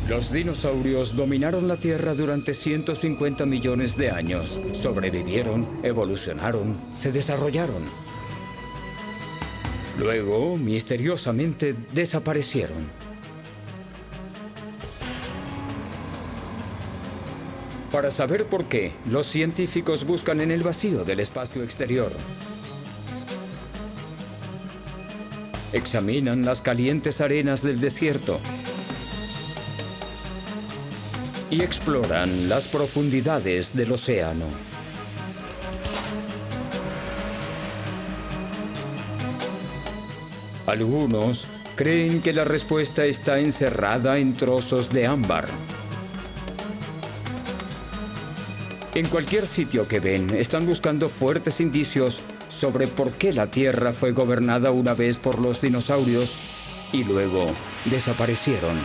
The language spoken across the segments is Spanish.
Los dinosaurios dominaron la Tierra durante 150 millones de años. Sobrevivieron, evolucionaron, se desarrollaron. Luego, misteriosamente, desaparecieron. Para saber por qué, los científicos buscan en el vacío del espacio exterior. Examinan las calientes arenas del desierto y exploran las profundidades del océano. Algunos creen que la respuesta está encerrada en trozos de ámbar. En cualquier sitio que ven, están buscando fuertes indicios sobre por qué la Tierra fue gobernada una vez por los dinosaurios y luego desaparecieron.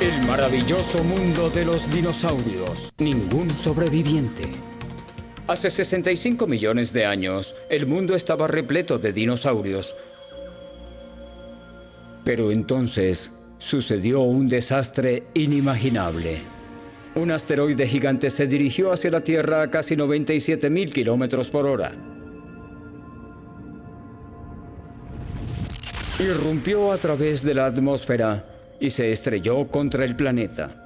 El maravilloso mundo de los dinosaurios. Ningún sobreviviente. Hace 65 millones de años, el mundo estaba repleto de dinosaurios. Pero entonces sucedió un desastre inimaginable. Un asteroide gigante se dirigió hacia la Tierra a casi 97.000 kilómetros por hora. Irrumpió a través de la atmósfera y se estrelló contra el planeta.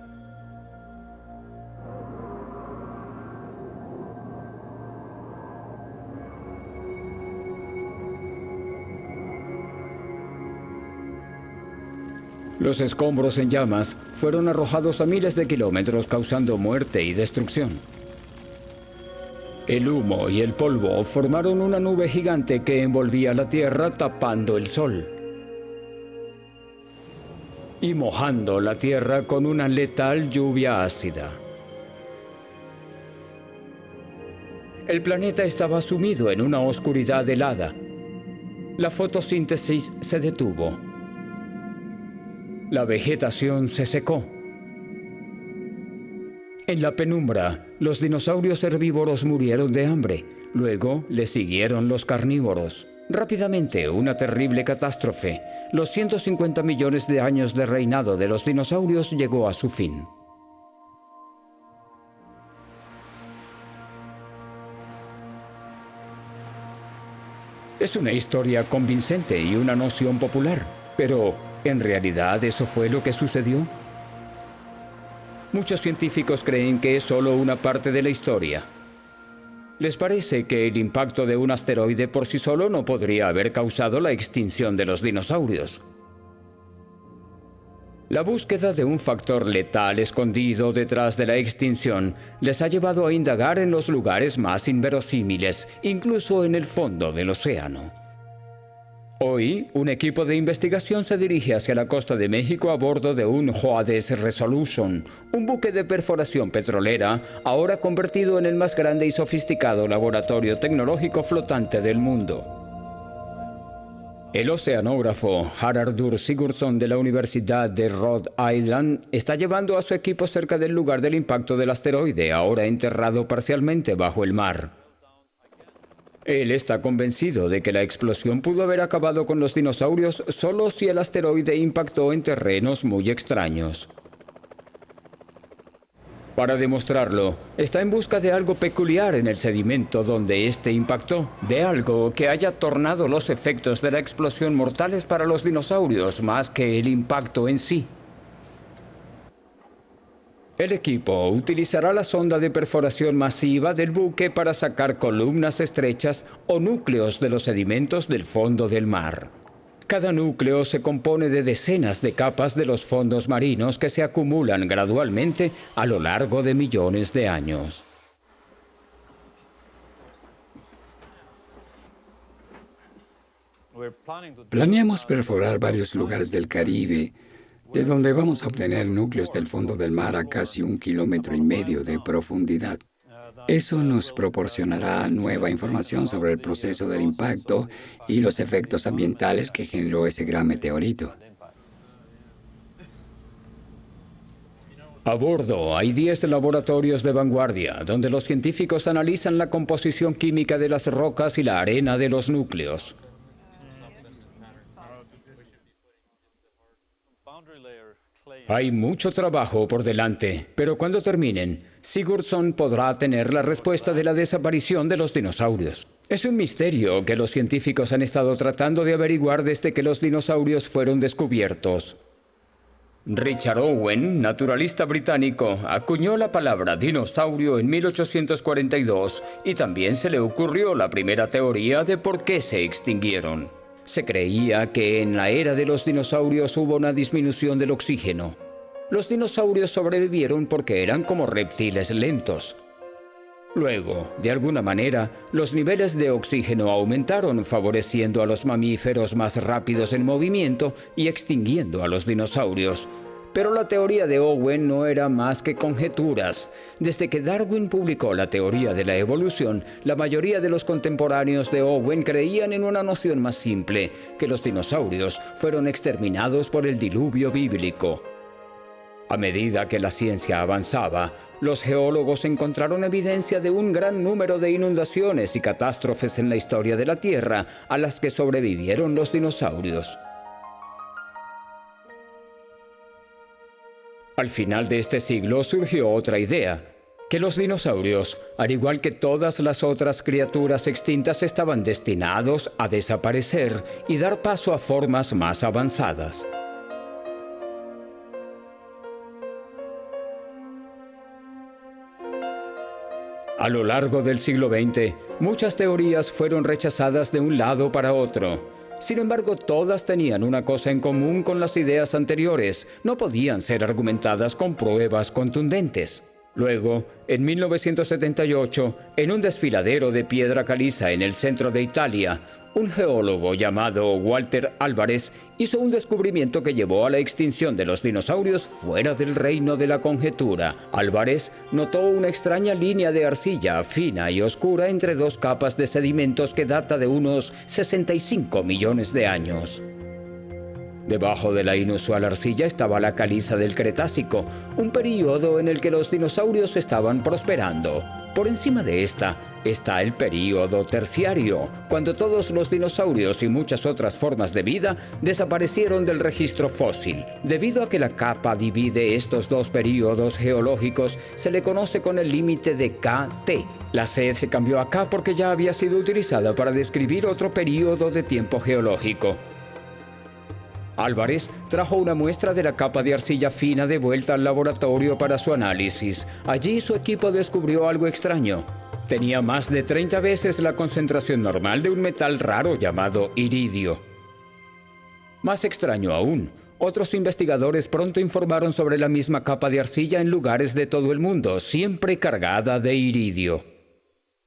Los escombros en llamas fueron arrojados a miles de kilómetros, causando muerte y destrucción. El humo y el polvo formaron una nube gigante que envolvía la Tierra, tapando el sol y mojando la Tierra con una letal lluvia ácida. El planeta estaba sumido en una oscuridad helada. La fotosíntesis se detuvo. La vegetación se secó. En la penumbra, los dinosaurios herbívoros murieron de hambre. Luego le siguieron los carnívoros. Rápidamente, una terrible catástrofe. Los 150 millones de años de reinado de los dinosaurios llegó a su fin. Es una historia convincente y una noción popular, pero ¿en realidad eso fue lo que sucedió? Muchos científicos creen que es solo una parte de la historia. Les parece que el impacto de un asteroide por sí solo no podría haber causado la extinción de los dinosaurios. La búsqueda de un factor letal escondido detrás de la extinción les ha llevado a indagar en los lugares más inverosímiles, incluso en el fondo del océano. Hoy, un equipo de investigación se dirige hacia la costa de México a bordo de un JOADES Resolution, un buque de perforación petrolera, ahora convertido en el más grande y sofisticado laboratorio tecnológico flotante del mundo. El oceanógrafo Haraldur Sigurdsson de la Universidad de Rhode Island está llevando a su equipo cerca del lugar del impacto del asteroide, ahora enterrado parcialmente bajo el mar. Él está convencido de que la explosión pudo haber acabado con los dinosaurios solo si el asteroide impactó en terrenos muy extraños. Para demostrarlo, está en busca de algo peculiar en el sedimento donde éste impactó, de algo que haya tornado los efectos de la explosión mortales para los dinosaurios más que el impacto en sí. El equipo utilizará la sonda de perforación masiva del buque para sacar columnas estrechas o núcleos de los sedimentos del fondo del mar. Cada núcleo se compone de decenas de capas de los fondos marinos que se acumulan gradualmente a lo largo de millones de años. Planeamos perforar varios lugares del Caribe, de donde vamos a obtener núcleos del fondo del mar a casi 1,5 kilómetros de profundidad. Eso nos proporcionará nueva información sobre el proceso del impacto y los efectos ambientales que generó ese gran meteorito. A bordo hay 10 laboratorios de vanguardia, donde los científicos analizan la composición química de las rocas y la arena de los núcleos. Hay mucho trabajo por delante, pero cuando terminen, Sigurdsson podrá tener la respuesta de la desaparición de los dinosaurios. Es un misterio que los científicos han estado tratando de averiguar desde que los dinosaurios fueron descubiertos. Richard Owen, naturalista británico, acuñó la palabra dinosaurio en 1842 y también se le ocurrió la primera teoría de por qué se extinguieron. Se creía que en la era de los dinosaurios hubo una disminución del oxígeno. Los dinosaurios sobrevivieron porque eran como reptiles lentos. Luego, de alguna manera, los niveles de oxígeno aumentaron, favoreciendo a los mamíferos más rápidos en movimiento y extinguiendo a los dinosaurios. Pero la teoría de Owen no era más que conjeturas. Desde que Darwin publicó la teoría de la evolución, la mayoría de los contemporáneos de Owen creían en una noción más simple, que los dinosaurios fueron exterminados por el diluvio bíblico. A medida que la ciencia avanzaba, los geólogos encontraron evidencia de un gran número de inundaciones y catástrofes en la historia de la Tierra a las que sobrevivieron los dinosaurios. Al final de este siglo surgió otra idea, que los dinosaurios, al igual que todas las otras criaturas extintas, estaban destinados a desaparecer y dar paso a formas más avanzadas. A lo largo del siglo XX, muchas teorías fueron rechazadas de un lado para otro. Sin embargo, todas tenían una cosa en común con las ideas anteriores: no podían ser argumentadas con pruebas contundentes. Luego, en 1978, en un desfiladero de piedra caliza en el centro de Italia, un geólogo llamado Walter Álvarez hizo un descubrimiento que llevó a la extinción de los dinosaurios fuera del reino de la conjetura. Álvarez notó una extraña línea de arcilla fina y oscura entre dos capas de sedimentos que data de unos 65 millones de años. Debajo de la inusual arcilla estaba la caliza del Cretácico, un período en el que los dinosaurios estaban prosperando. Por encima de esta está el período terciario, cuando todos los dinosaurios y muchas otras formas de vida desaparecieron del registro fósil. Debido a que la capa divide estos dos períodos geológicos, se le conoce con el límite de KT. La C se cambió a K porque ya había sido utilizada para describir otro período de tiempo geológico. Álvarez trajo una muestra de la capa de arcilla fina de vuelta al laboratorio para su análisis. Allí su equipo descubrió algo extraño. Tenía más de 30 veces la concentración normal de un metal raro llamado iridio. Más extraño aún, otros investigadores pronto informaron sobre la misma capa de arcilla en lugares de todo el mundo, siempre cargada de iridio.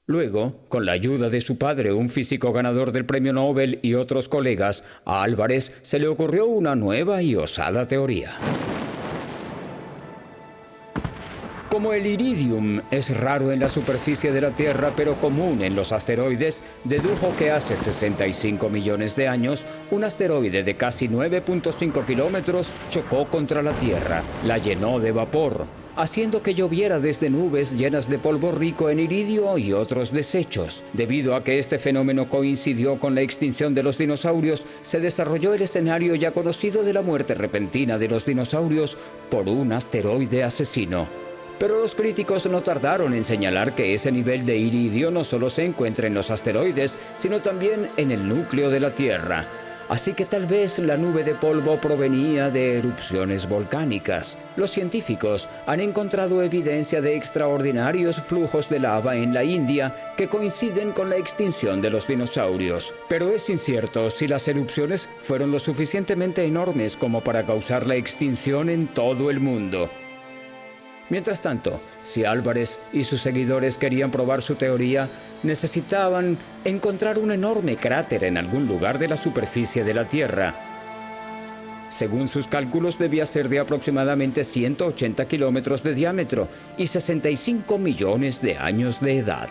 Luego, con la ayuda de su padre, un físico ganador del premio Nobel, y otros colegas, a Álvarez se le ocurrió una nueva y osada teoría. Como el iridium es raro en la superficie de la Tierra pero común en los asteroides, dedujo que hace 65 millones de años, un asteroide de casi 9.5 kilómetros chocó contra la Tierra, la llenó de vapor, haciendo que lloviera desde nubes llenas de polvo rico en iridio y otros desechos. Debido a que este fenómeno coincidió con la extinción de los dinosaurios, se desarrolló el escenario ya conocido de la muerte repentina de los dinosaurios por un asteroide asesino. Pero los críticos no tardaron en señalar que ese nivel de iridio no solo se encuentra en los asteroides, sino también en el núcleo de la Tierra. Así que tal vez la nube de polvo provenía de erupciones volcánicas. Los científicos han encontrado evidencia de extraordinarios flujos de lava en la India que coinciden con la extinción de los dinosaurios. Pero es incierto si las erupciones fueron lo suficientemente enormes como para causar la extinción en todo el mundo. Mientras tanto, si Álvarez y sus seguidores querían probar su teoría, necesitaban encontrar un enorme cráter en algún lugar de la superficie de la Tierra. Según sus cálculos, debía ser de aproximadamente 180 kilómetros de diámetro y 65 millones de años de edad.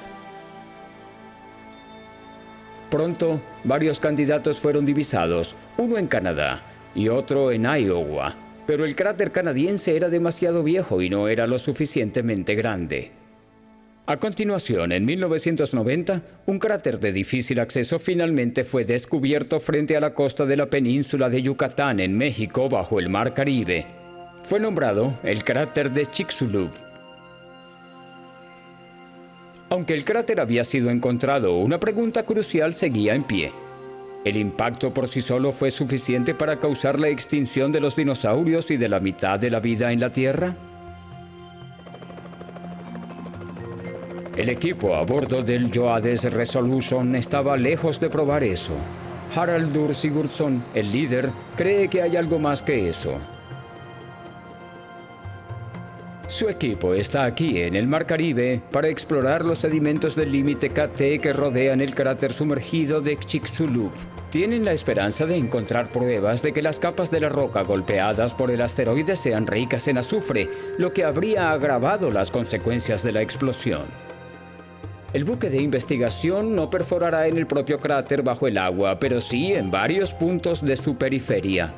Pronto, varios candidatos fueron divisados, uno en Canadá y otro en Iowa, pero el cráter canadiense era demasiado viejo y no era lo suficientemente grande. A continuación, en 1990, un cráter de difícil acceso finalmente fue descubierto frente a la costa de la península de Yucatán, en México, bajo el Mar Caribe. Fue nombrado el cráter de Chicxulub. Aunque el cráter había sido encontrado, una pregunta crucial seguía en pie. ¿El impacto por sí solo fue suficiente para causar la extinción de los dinosaurios y de la mitad de la vida en la Tierra? El equipo a bordo del JOADES Resolution estaba lejos de probar eso. Haraldur Sigurdsson, el líder, cree que hay algo más que eso. Su equipo está aquí en el Mar Caribe para explorar los sedimentos del límite KT que rodean el cráter sumergido de Chicxulub. Tienen la esperanza de encontrar pruebas de que las capas de la roca golpeadas por el asteroide sean ricas en azufre, lo que habría agravado las consecuencias de la explosión. El buque de investigación no perforará en el propio cráter bajo el agua, pero sí en varios puntos de su periferia.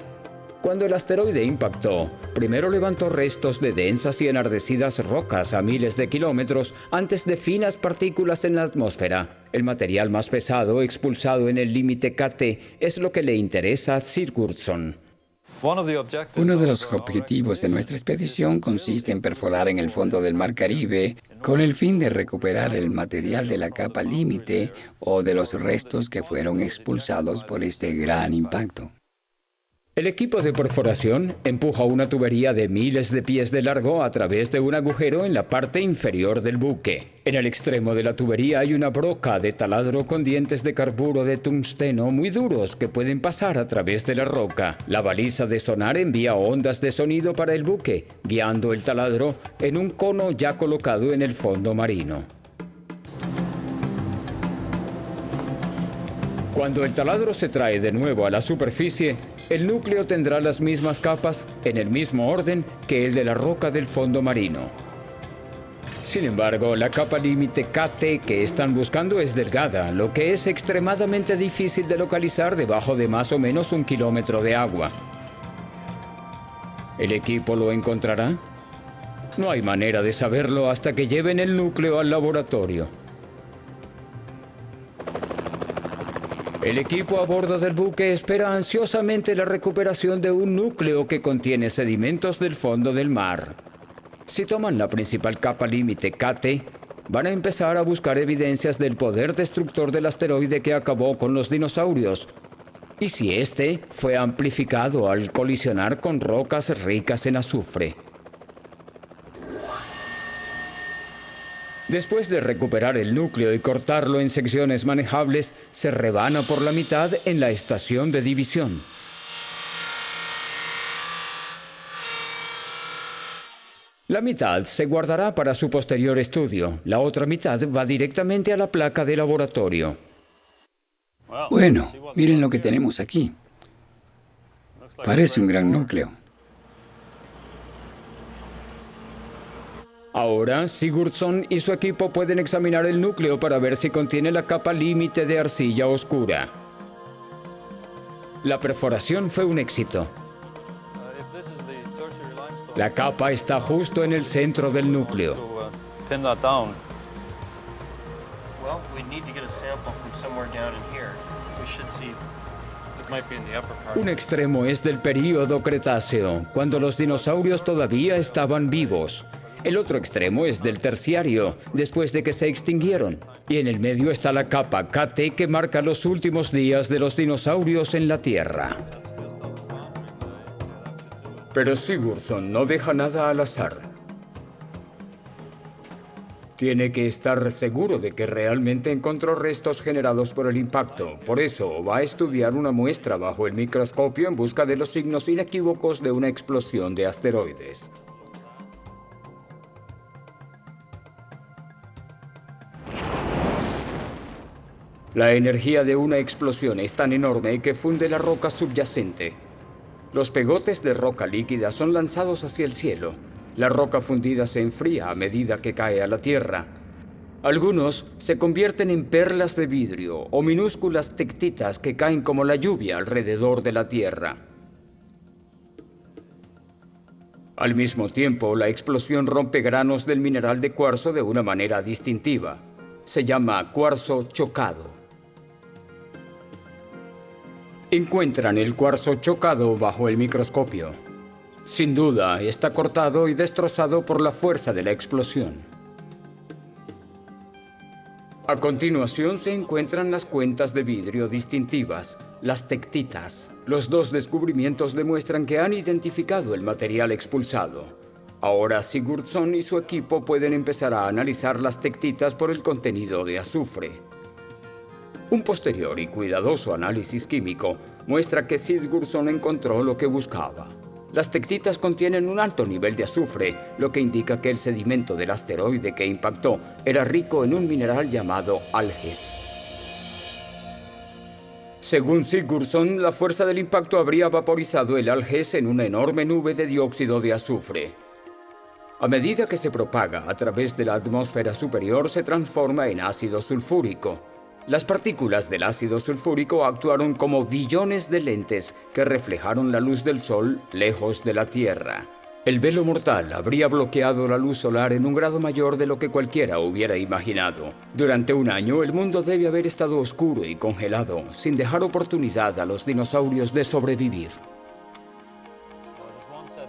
Cuando el asteroide impactó, primero levantó restos de densas y enardecidas rocas a miles de kilómetros antes de finas partículas en la atmósfera. El material más pesado expulsado en el límite KT es lo que le interesa a Sigurdsson. Uno de los objetivos de nuestra expedición consiste en perforar en el fondo del Mar Caribe con el fin de recuperar el material de la capa límite o de los restos que fueron expulsados por este gran impacto. El equipo de perforación empuja una tubería de miles de pies de largo a través de un agujero en la parte inferior del buque. En el extremo de la tubería hay una broca de taladro con dientes de carburo de tungsteno muy duros que pueden pasar a través de la roca. La baliza de sonar envía ondas de sonido para el buque, guiando el taladro en un cono ya colocado en el fondo marino. Cuando el taladro se trae de nuevo a la superficie, el núcleo tendrá las mismas capas en el mismo orden que el de la roca del fondo marino. Sin embargo, la capa límite KT que están buscando es delgada, lo que es extremadamente difícil de localizar debajo de más o menos 1 kilómetro de agua. ¿El equipo lo encontrará? No hay manera de saberlo hasta que lleven el núcleo al laboratorio. El equipo a bordo del buque espera ansiosamente la recuperación de un núcleo que contiene sedimentos del fondo del mar. Si toman la principal capa límite KT, van a empezar a buscar evidencias del poder destructor del asteroide que acabó con los dinosaurios, y si este fue amplificado al colisionar con rocas ricas en azufre. Después de recuperar el núcleo y cortarlo en secciones manejables, se rebana por la mitad en la estación de división. La mitad se guardará para su posterior estudio. La otra mitad va directamente a la placa de laboratorio. Bueno, miren lo que tenemos aquí. Parece un gran núcleo. Ahora, Sigurdsson y su equipo pueden examinar el núcleo para ver si contiene la capa límite de arcilla oscura. La perforación fue un éxito. La capa está justo en el centro del núcleo. Un extremo es del período Cretáceo, cuando los dinosaurios todavía estaban vivos. El otro extremo es del Terciario, después de que se extinguieron. Y en el medio está la capa KT que marca los últimos días de los dinosaurios en la Tierra. Pero Sigurdsson no deja nada al azar. Tiene que estar seguro de que realmente encontró restos generados por el impacto. Por eso va a estudiar una muestra bajo el microscopio en busca de los signos inequívocos de una explosión de asteroides. La energía de una explosión es tan enorme que funde la roca subyacente. Los pegotes de roca líquida son lanzados hacia el cielo. La roca fundida se enfría a medida que cae a la tierra. Algunos se convierten en perlas de vidrio o minúsculas tectitas que caen como la lluvia alrededor de la tierra. Al mismo tiempo, la explosión rompe granos del mineral de cuarzo de una manera distintiva. Se llama cuarzo chocado. Encuentran el cuarzo chocado bajo el microscopio. Sin duda, está cortado y destrozado por la fuerza de la explosión. A continuación se encuentran las cuentas de vidrio distintivas, las tectitas. Los dos descubrimientos demuestran que han identificado el material expulsado. Ahora Sigurdsson y su equipo pueden empezar a analizar las tectitas por el contenido de azufre. Un posterior y cuidadoso análisis químico muestra que Sigurdsson encontró lo que buscaba. Las tectitas contienen un alto nivel de azufre, lo que indica que el sedimento del asteroide que impactó era rico en un mineral llamado alges. Según Sigurdsson, la fuerza del impacto habría vaporizado el alges en una enorme nube de dióxido de azufre. A medida que se propaga a través de la atmósfera superior, se transforma en ácido sulfúrico. Las partículas del ácido sulfúrico actuaron como billones de lentes que reflejaron la luz del sol lejos de la Tierra. El velo mortal habría bloqueado la luz solar en un grado mayor de lo que cualquiera hubiera imaginado. Durante un año, el mundo debe haber estado oscuro y congelado, sin dejar oportunidad a los dinosaurios de sobrevivir.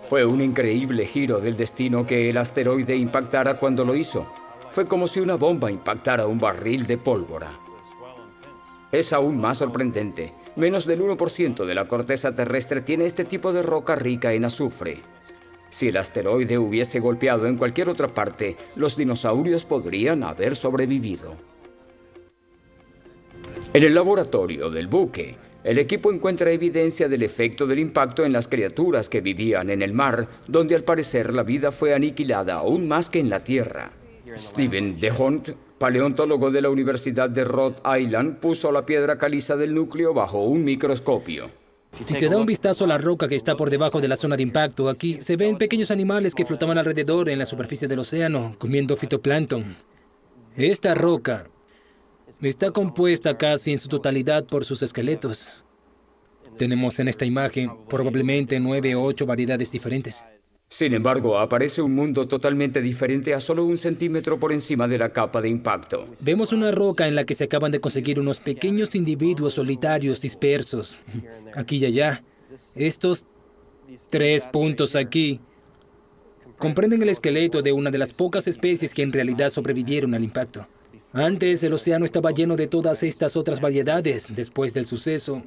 Fue un increíble giro del destino que el asteroide impactara cuando lo hizo. Fue como si una bomba impactara un barril de pólvora. Es aún más sorprendente. Menos del 1% de la corteza terrestre tiene este tipo de roca rica en azufre. Si el asteroide hubiese golpeado en cualquier otra parte, los dinosaurios podrían haber sobrevivido. En el laboratorio del buque, el equipo encuentra evidencia del efecto del impacto en las criaturas que vivían en el mar, donde al parecer la vida fue aniquilada aún más que en la Tierra. Steven DeHont, paleontólogo de la Universidad de Rhode Island, puso la piedra caliza del núcleo bajo un microscopio. Si se da un vistazo a la roca que está por debajo de la zona de impacto, aquí se ven pequeños animales que flotaban alrededor en la superficie del océano, comiendo fitoplancton. Esta roca está compuesta casi en su totalidad por sus esqueletos. Tenemos en esta imagen probablemente 9 o 8 variedades diferentes. Sin embargo, aparece un mundo totalmente diferente a solo 1 centímetro por encima de la capa de impacto. Vemos una roca en la que se acaban de conseguir unos pequeños individuos solitarios dispersos, aquí y allá. Estos 3 puntos aquí comprenden el esqueleto de una de las pocas especies que en realidad sobrevivieron al impacto. Antes el océano estaba lleno de todas estas otras variedades. Después del suceso,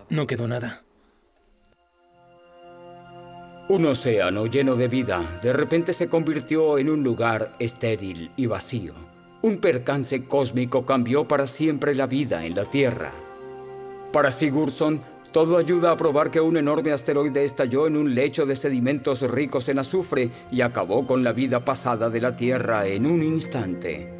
no quedó nada. Un océano lleno de vida de repente se convirtió en un lugar estéril y vacío. Un percance cósmico cambió para siempre la vida en la Tierra. Para Sigurdsson, todo ayuda a probar que un enorme asteroide estalló en un lecho de sedimentos ricos en azufre y acabó con la vida pasada de la Tierra en un instante.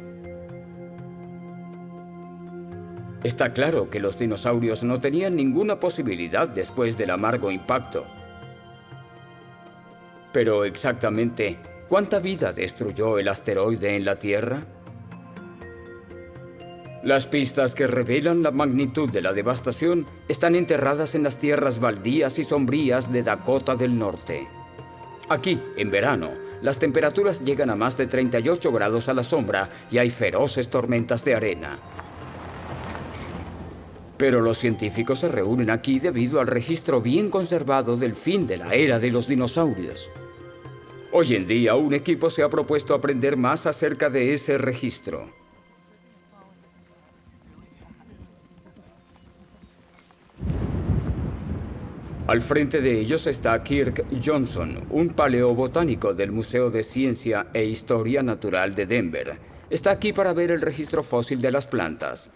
Está claro que los dinosaurios no tenían ninguna posibilidad después del amargo impacto. Pero exactamente, ¿cuánta vida destruyó el asteroide en la Tierra? Las pistas que revelan la magnitud de la devastación están enterradas en las tierras baldías y sombrías de Dakota del Norte. Aquí, en verano, las temperaturas llegan a más de 38 grados a la sombra y hay feroces tormentas de arena. Pero los científicos se reúnen aquí debido al registro bien conservado del fin de la era de los dinosaurios. Hoy en día, un equipo se ha propuesto aprender más acerca de ese registro. Al frente de ellos está Kirk Johnson, un paleobotánico del Museo de Ciencia e Historia Natural de Denver. Está aquí para ver el registro fósil de las plantas.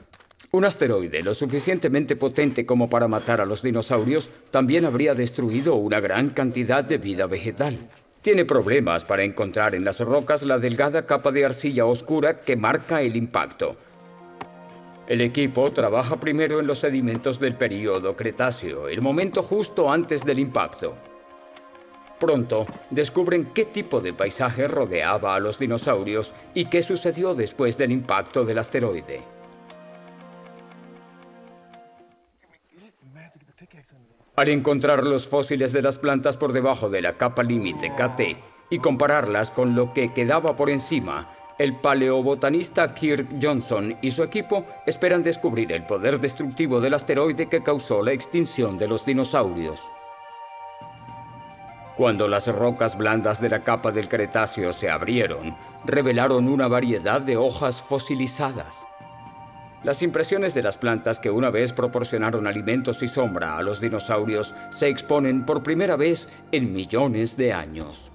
Un asteroide lo suficientemente potente como para matar a los dinosaurios también habría destruido una gran cantidad de vida vegetal. Tiene problemas para encontrar en las rocas la delgada capa de arcilla oscura que marca el impacto. El equipo trabaja primero en los sedimentos del período Cretáceo, el momento justo antes del impacto. Pronto descubren qué tipo de paisaje rodeaba a los dinosaurios y qué sucedió después del impacto del asteroide. Al encontrar los fósiles de las plantas por debajo de la capa límite KT y compararlas con lo que quedaba por encima, el paleobotanista Kirk Johnson y su equipo esperan descubrir el poder destructivo del asteroide que causó la extinción de los dinosaurios. Cuando las rocas blandas de la capa del Cretáceo se abrieron, revelaron una variedad de hojas fosilizadas. Las impresiones de las plantas que una vez proporcionaron alimentos y sombra a los dinosaurios se exponen por primera vez en millones de años.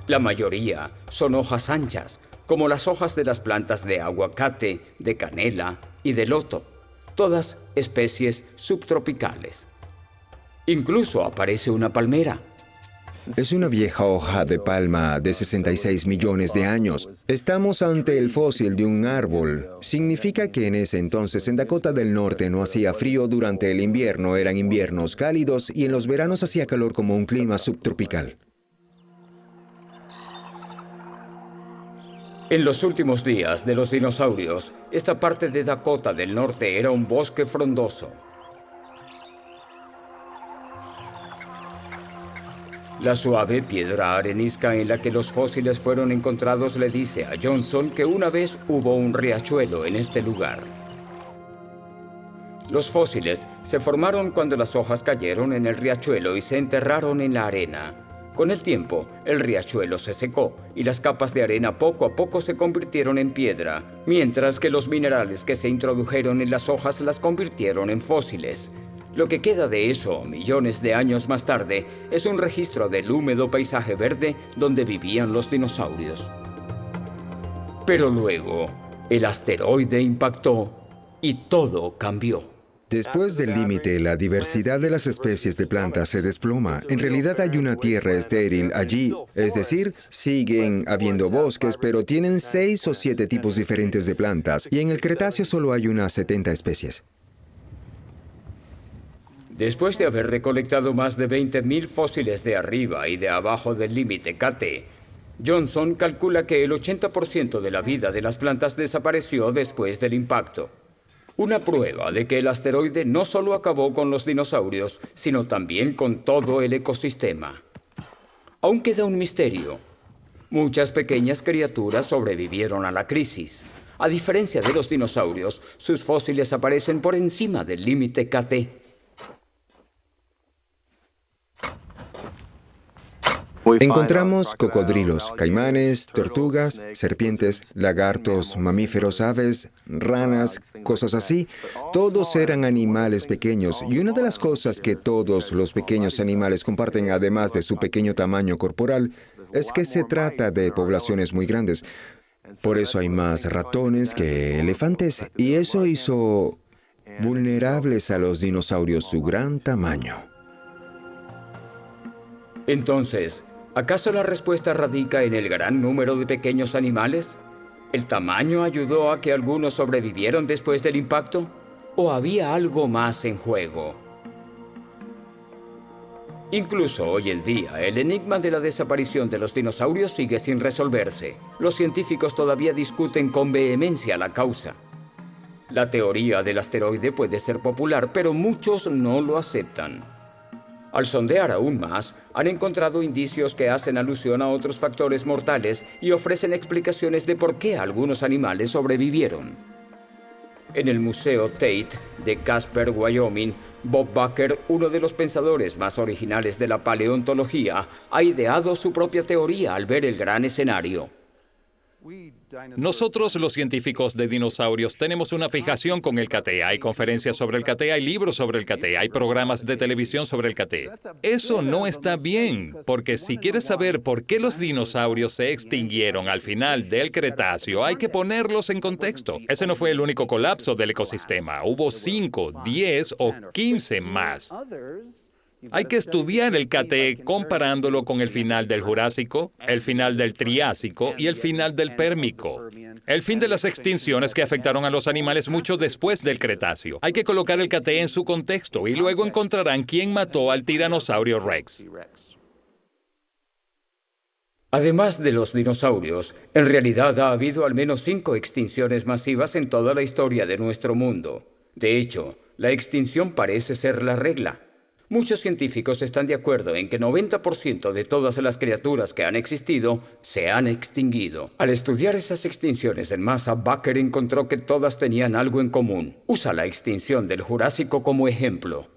La mayoría son hojas anchas, como las hojas de las plantas de aguacate, de canela y de loto, todas especies subtropicales. Incluso aparece una palmera. Es una vieja hoja de palma de 66 millones de años. Estamos ante el fósil de un árbol. Significa que en ese entonces en Dakota del Norte no hacía frío durante el invierno, eran inviernos cálidos y en los veranos hacía calor como un clima subtropical. En los últimos días de los dinosaurios, esta parte de Dakota del Norte era un bosque frondoso. La suave piedra arenisca en la que los fósiles fueron encontrados le dice a Johnson que una vez hubo un riachuelo en este lugar. Los fósiles se formaron cuando las hojas cayeron en el riachuelo y se enterraron en la arena. Con el tiempo, el riachuelo se secó y las capas de arena poco a poco se convirtieron en piedra, mientras que los minerales que se introdujeron en las hojas las convirtieron en fósiles. Lo que queda de eso, millones de años más tarde, es un registro del húmedo paisaje verde donde vivían los dinosaurios. Pero luego, el asteroide impactó y todo cambió. Después del límite, la diversidad de las especies de plantas se desploma. En realidad hay una tierra estéril allí, es decir, siguen habiendo bosques, pero tienen 6 o 7 tipos diferentes de plantas, y en el Cretáceo solo hay unas 70 especies. Después de haber recolectado más de 20.000 fósiles de arriba y de abajo del límite KT, Johnson calcula que el 80% de la vida de las plantas desapareció después del impacto. Una prueba de que el asteroide no solo acabó con los dinosaurios, sino también con todo el ecosistema. Aún queda un misterio. Muchas pequeñas criaturas sobrevivieron a la crisis. A diferencia de los dinosaurios, sus fósiles aparecen por encima del límite KT. Encontramos cocodrilos, caimanes, tortugas, serpientes, lagartos, mamíferos, aves, ranas, cosas así. Todos eran animales pequeños, y una de las cosas que todos los pequeños animales comparten, además de su pequeño tamaño corporal, es que se trata de poblaciones muy grandes. Por eso hay más ratones que elefantes, y eso hizo vulnerables a los dinosaurios su gran tamaño. Entonces, ¿acaso la respuesta radica en el gran número de pequeños animales? ¿El tamaño ayudó a que algunos sobrevivieran después del impacto? ¿O había algo más en juego? Incluso hoy en día, el enigma de la desaparición de los dinosaurios sigue sin resolverse. Los científicos todavía discuten con vehemencia la causa. La teoría del asteroide puede ser popular, pero muchos no lo aceptan. Al sondear aún más, han encontrado indicios que hacen alusión a otros factores mortales y ofrecen explicaciones de por qué algunos animales sobrevivieron. En el Museo Tate de Casper, Wyoming, Bob Baker, uno de los pensadores más originales de la paleontología, ha ideado su propia teoría al ver el gran escenario. Nosotros, los científicos de dinosaurios, tenemos una fijación con el KT. Hay conferencias sobre el KT, hay libros sobre el KT, hay programas de televisión sobre el KT. Eso no está bien, porque si quieres saber por qué los dinosaurios se extinguieron al final del Cretáceo, hay que ponerlos en contexto. Ese no fue el único colapso del ecosistema. Hubo 5, 10 o 15 más. Hay que estudiar el KT comparándolo con el final del Jurásico, el final del Triásico y el final del Pérmico. El fin de las extinciones que afectaron a los animales mucho después del Cretáceo. Hay que colocar el KT en su contexto y luego encontrarán quién mató al Tiranosaurio Rex. Además de los dinosaurios, en realidad ha habido al menos 5 extinciones masivas en toda la historia de nuestro mundo. De hecho, la extinción parece ser la regla. Muchos científicos están de acuerdo en que 90% de todas las criaturas que han existido se han extinguido. Al estudiar esas extinciones en masa, Bakker encontró que todas tenían algo en común. Usa la extinción del Jurásico como ejemplo.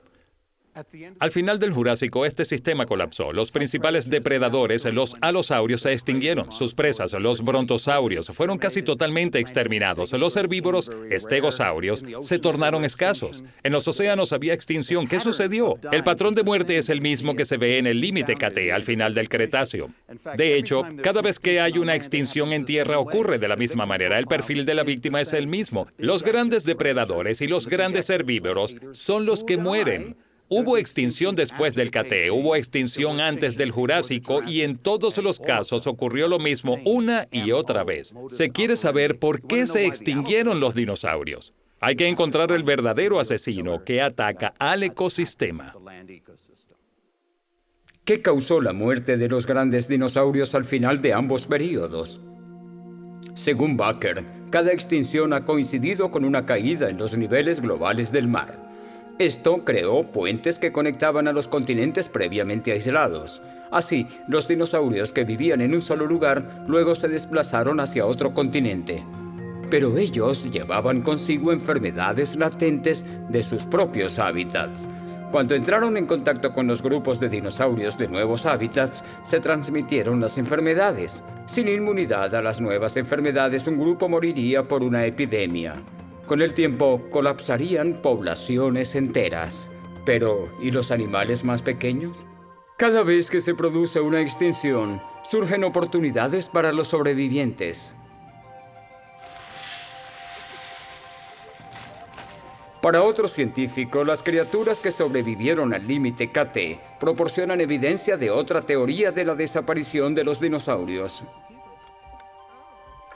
Al final del Jurásico, este sistema colapsó. Los principales depredadores, los alosaurios, se extinguieron. Sus presas, los brontosaurios, fueron casi totalmente exterminados. Los herbívoros, estegosaurios, se tornaron escasos. En los océanos había extinción. ¿Qué sucedió? El patrón de muerte es el mismo que se ve en el límite KT al final del Cretáceo. De hecho, cada vez que hay una extinción en tierra ocurre de la misma manera. El perfil de la víctima es el mismo. Los grandes depredadores y los grandes herbívoros son los que mueren. Hubo extinción después del KT, hubo extinción antes del Jurásico y en todos los casos ocurrió lo mismo una y otra vez. Se quiere saber por qué se extinguieron los dinosaurios. Hay que encontrar el verdadero asesino que ataca al ecosistema. ¿Qué causó la muerte de los grandes dinosaurios al final de ambos períodos? Según Bakker, cada extinción ha coincidido con una caída en los niveles globales del mar. Esto creó puentes que conectaban a los continentes previamente aislados. Así, los dinosaurios que vivían en un solo lugar luego se desplazaron hacia otro continente. Pero ellos llevaban consigo enfermedades latentes de sus propios hábitats. Cuando entraron en contacto con los grupos de dinosaurios de nuevos hábitats, se transmitieron las enfermedades. Sin inmunidad a las nuevas enfermedades, un grupo moriría por una epidemia. Con el tiempo, colapsarían poblaciones enteras. Pero, ¿y los animales más pequeños? Cada vez que se produce una extinción, surgen oportunidades para los sobrevivientes. Para otros científicos, las criaturas que sobrevivieron al límite KT proporcionan evidencia de otra teoría de la desaparición de los dinosaurios.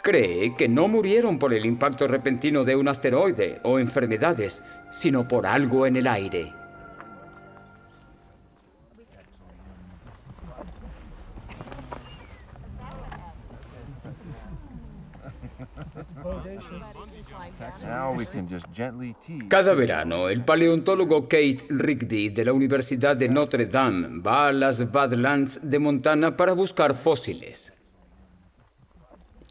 Cree que no murieron por el impacto repentino de un asteroide o enfermedades, sino por algo en el aire. Cada verano, el paleontólogo Kate Rigby de la Universidad de Notre Dame va a las Badlands de Montana para buscar fósiles.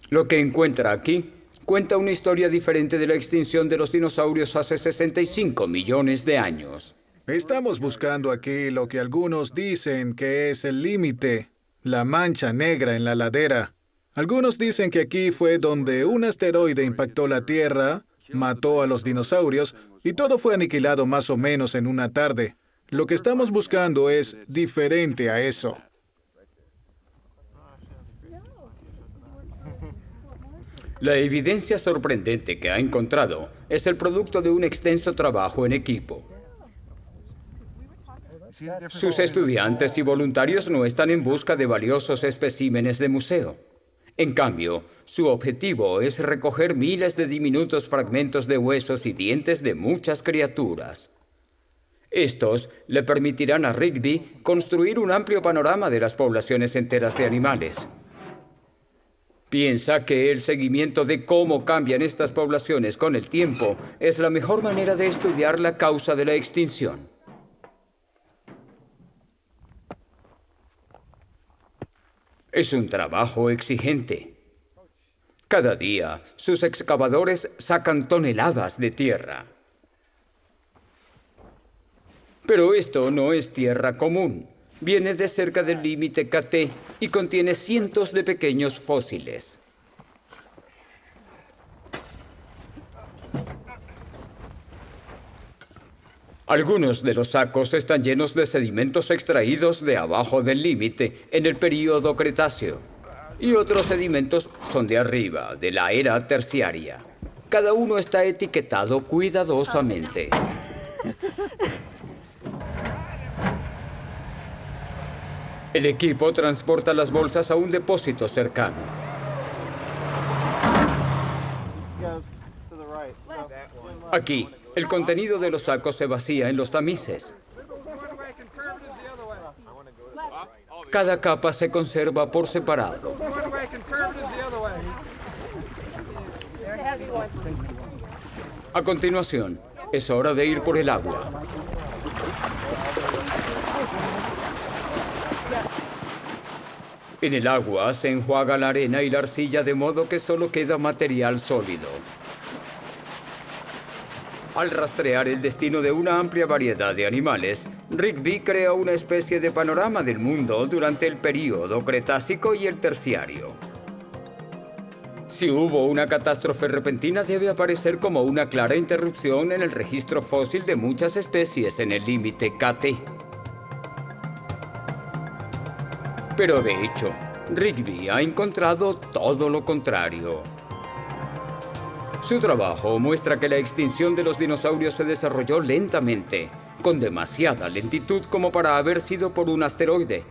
Lo que encuentra aquí cuenta una historia diferente de la extinción de los dinosaurios hace 65 millones de años. Estamos buscando aquí lo que algunos dicen que es el límite, la mancha negra en la ladera. Algunos dicen que aquí fue donde un asteroide impactó la Tierra, mató a los dinosaurios y todo fue aniquilado más o menos en una tarde. Lo que estamos buscando es diferente a eso. La evidencia sorprendente que ha encontrado es el producto de un extenso trabajo en equipo. Sus estudiantes y voluntarios no están en busca de valiosos especímenes de museo. En cambio, su objetivo es recoger miles de diminutos fragmentos de huesos y dientes de muchas criaturas. Estos le permitirán a Rigby construir un amplio panorama de las poblaciones enteras de animales. Piensa que el seguimiento de cómo cambian estas poblaciones con el tiempo es la mejor manera de estudiar la causa de la extinción. Es un trabajo exigente. Cada día, sus excavadores sacan toneladas de tierra. Pero esto no es tierra común. Viene de cerca del límite KT y contiene cientos de pequeños fósiles. Algunos de los sacos están llenos de sedimentos extraídos de abajo del límite en el período Cretáceo, y otros sedimentos son de arriba, de la era terciaria. Cada uno está etiquetado cuidadosamente. El equipo transporta las bolsas a un depósito cercano. Aquí, el contenido de los sacos se vacía en los tamices. Cada capa se conserva por separado. A continuación, es hora de ir por el agua. En el agua se enjuaga la arena y la arcilla de modo que solo queda material sólido. Al rastrear el destino de una amplia variedad de animales, Rigby crea una especie de panorama del mundo durante el período Cretácico y el Terciario. Si hubo una catástrofe repentina, debe aparecer como una clara interrupción en el registro fósil de muchas especies en el límite KT. Pero de hecho, Rigby ha encontrado todo lo contrario. Su trabajo muestra que la extinción de los dinosaurios se desarrolló lentamente, con demasiada lentitud como para haber sido por un asteroide.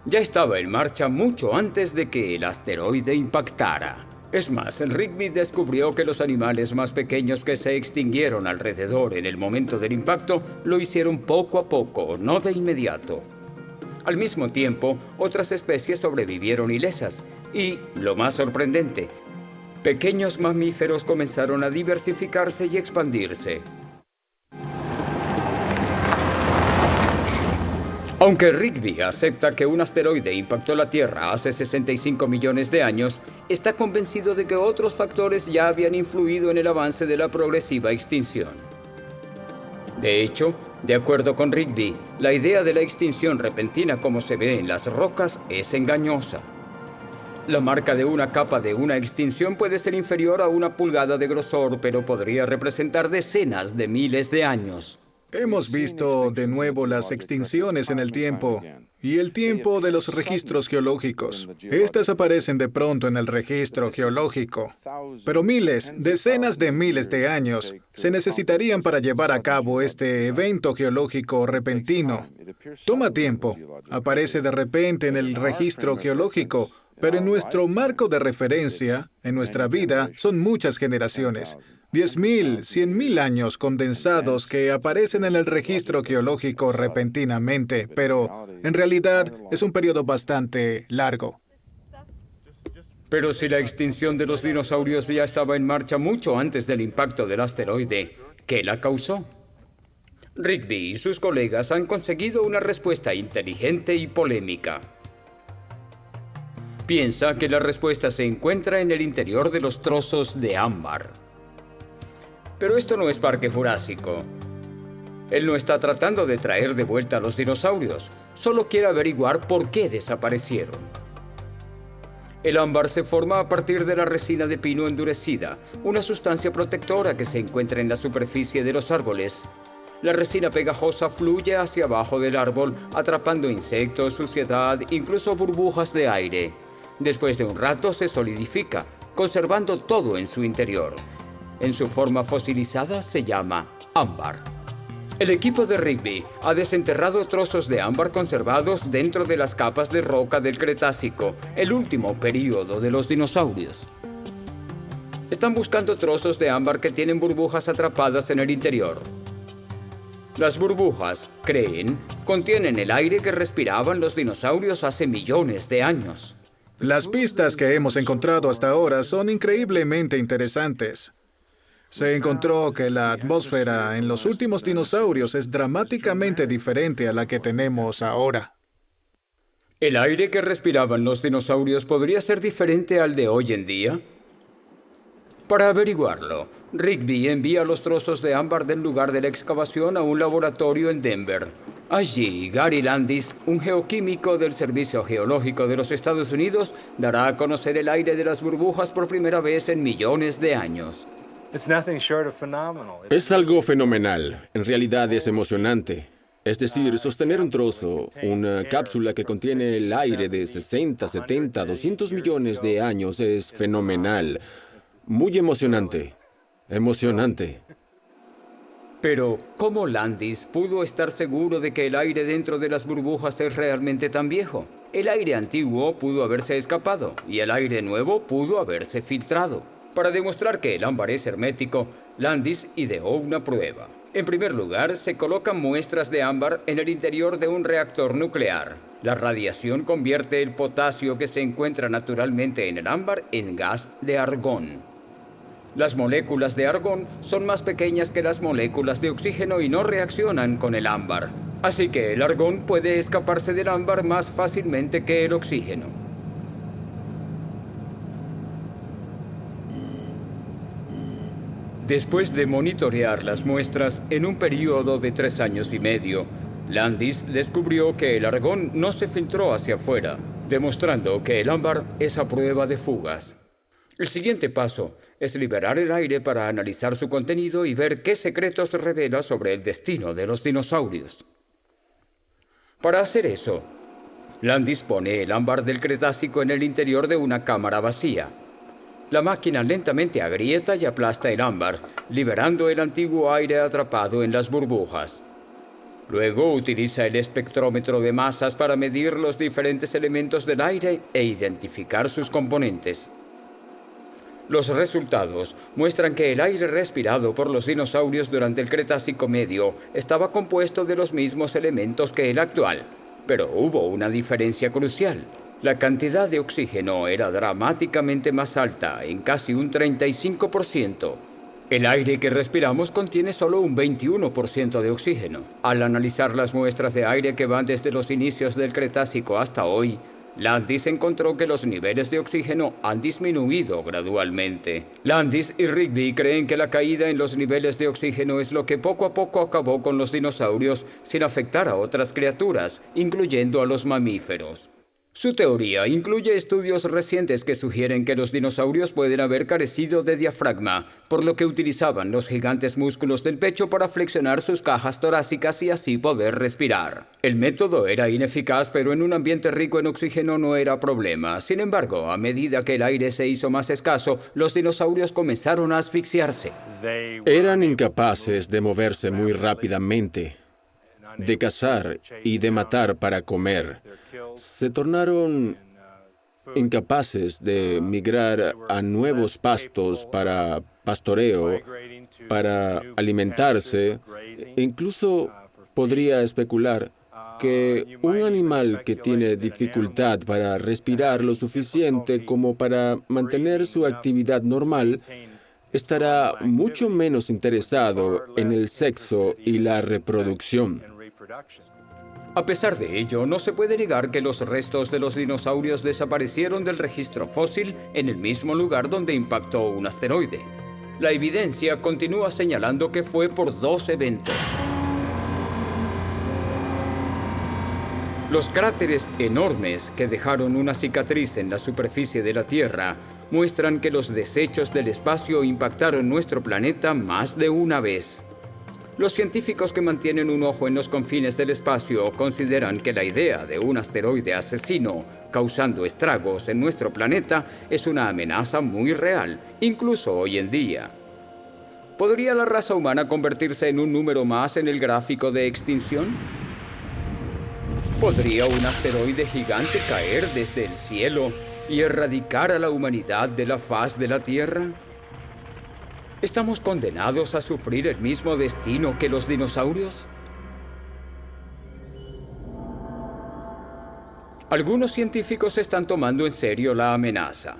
Ya estaba en marcha mucho antes de que el asteroide impactara. Es más, Rigby descubrió que los animales más pequeños que se extinguieron alrededor en el momento del impacto lo hicieron poco a poco, no de inmediato. Al mismo tiempo, otras especies sobrevivieron ilesas y, lo más sorprendente, pequeños mamíferos comenzaron a diversificarse y expandirse. Aunque Rigby acepta que un asteroide impactó la Tierra hace 65 millones de años, está convencido de que otros factores ya habían influido en el avance de la progresiva extinción. De hecho, de acuerdo con Rigby, la idea de la extinción repentina como se ve en las rocas es engañosa. La marca de una capa de una extinción puede ser inferior a 1 pulgada de grosor, pero podría representar decenas de miles de años. Hemos visto de nuevo las extinciones en el tiempo y el tiempo de los registros geológicos. Estas aparecen de pronto en el registro geológico, pero miles, decenas de miles de años se necesitarían para llevar a cabo este evento geológico repentino. Toma tiempo, aparece de repente en el registro geológico, pero en nuestro marco de referencia, en nuestra vida, son muchas generaciones. 10.000, 100.000 años condensados que aparecen en el registro geológico repentinamente, pero en realidad es un periodo bastante largo. Pero si la extinción de los dinosaurios ya estaba en marcha mucho antes del impacto del asteroide, ¿qué la causó? Rigby y sus colegas han conseguido una respuesta inteligente y polémica. Piensa que la respuesta se encuentra en el interior de los trozos de ámbar. Pero esto no es Parque Jurásico. Él no está tratando de traer de vuelta a los dinosaurios, solo quiere averiguar por qué desaparecieron. El ámbar se forma a partir de la resina de pino endurecida, una sustancia protectora que se encuentra en la superficie de los árboles. La resina pegajosa fluye hacia abajo del árbol, atrapando insectos, suciedad, incluso burbujas de aire. Después de un rato se solidifica, conservando todo en su interior. En su forma fosilizada se llama ámbar. El equipo de Rigby ha desenterrado trozos de ámbar conservados dentro de las capas de roca del Cretácico, el último período de los dinosaurios. Están buscando trozos de ámbar que tienen burbujas atrapadas en el interior. Las burbujas, creen, contienen el aire que respiraban los dinosaurios hace millones de años. Las pistas que hemos encontrado hasta ahora son increíblemente interesantes. Se encontró que la atmósfera en los últimos dinosaurios es dramáticamente diferente a la que tenemos ahora. ¿El aire que respiraban los dinosaurios podría ser diferente al de hoy en día? Para averiguarlo, Rigby envía los trozos de ámbar del lugar de la excavación a un laboratorio en Denver. Allí, Gary Landis, un geoquímico del Servicio Geológico de los Estados Unidos, dará a conocer el aire de las burbujas por primera vez en millones de años. Es algo fenomenal. En realidad es emocionante. Es decir, sostener un trozo, una cápsula que contiene el aire de 60, 70, 200 millones de años es fenomenal. Muy emocionante. Emocionante. Pero, ¿cómo Landis pudo estar seguro de que el aire dentro de las burbujas es realmente tan viejo? El aire antiguo pudo haberse escapado y el aire nuevo pudo haberse filtrado. Para demostrar que el ámbar es hermético, Landis ideó una prueba. En primer lugar, se colocan muestras de ámbar en el interior de un reactor nuclear. La radiación convierte el potasio que se encuentra naturalmente en el ámbar en gas de argón. Las moléculas de argón son más pequeñas que las moléculas de oxígeno y no reaccionan con el ámbar. Así que el argón puede escaparse del ámbar más fácilmente que el oxígeno. Después de monitorear las muestras en un periodo de 3 años y medio, Landis descubrió que el argón no se filtró hacia afuera, demostrando que el ámbar es a prueba de fugas. El siguiente paso es liberar el aire para analizar su contenido y ver qué secretos revela sobre el destino de los dinosaurios. Para hacer eso, Landis pone el ámbar del Cretácico en el interior de una cámara vacía. La máquina lentamente agrieta y aplasta el ámbar, liberando el antiguo aire atrapado en las burbujas. Luego utiliza el espectrómetro de masas para medir los diferentes elementos del aire e identificar sus componentes. Los resultados muestran que el aire respirado por los dinosaurios durante el Cretácico medio estaba compuesto de los mismos elementos que el actual, pero hubo una diferencia crucial. La cantidad de oxígeno era dramáticamente más alta, en casi un 35%. El aire que respiramos contiene solo un 21% de oxígeno. Al analizar las muestras de aire que van desde los inicios del Cretácico hasta hoy, Landis encontró que los niveles de oxígeno han disminuido gradualmente. Landis y Rigby creen que la caída en los niveles de oxígeno es lo que poco a poco acabó con los dinosaurios sin afectar a otras criaturas, incluyendo a los mamíferos. Su teoría incluye estudios recientes que sugieren que los dinosaurios pueden haber carecido de diafragma, por lo que utilizaban los gigantes músculos del pecho para flexionar sus cajas torácicas y así poder respirar. El método era ineficaz, pero en un ambiente rico en oxígeno no era problema. Sin embargo, a medida que el aire se hizo más escaso, los dinosaurios comenzaron a asfixiarse. Eran incapaces de moverse muy rápidamente, de cazar y de matar para comer. Se tornaron incapaces de migrar a nuevos pastos para pastoreo, para alimentarse. Incluso podría especular que un animal que tiene dificultad para respirar lo suficiente como para mantener su actividad normal estará mucho menos interesado en el sexo y la reproducción. A pesar de ello, no se puede negar que los restos de los dinosaurios desaparecieron del registro fósil en el mismo lugar donde impactó un asteroide. La evidencia continúa señalando que fue por 2 eventos. Los cráteres enormes que dejaron una cicatriz en la superficie de la Tierra muestran que los desechos del espacio impactaron nuestro planeta más de una vez. Los científicos que mantienen un ojo en los confines del espacio consideran que la idea de un asteroide asesino causando estragos en nuestro planeta es una amenaza muy real, incluso hoy en día. ¿Podría la raza humana convertirse en un número más en el gráfico de extinción? ¿Podría un asteroide gigante caer desde el cielo y erradicar a la humanidad de la faz de la Tierra? ¿Estamos condenados a sufrir el mismo destino que los dinosaurios? Algunos científicos están tomando en serio la amenaza.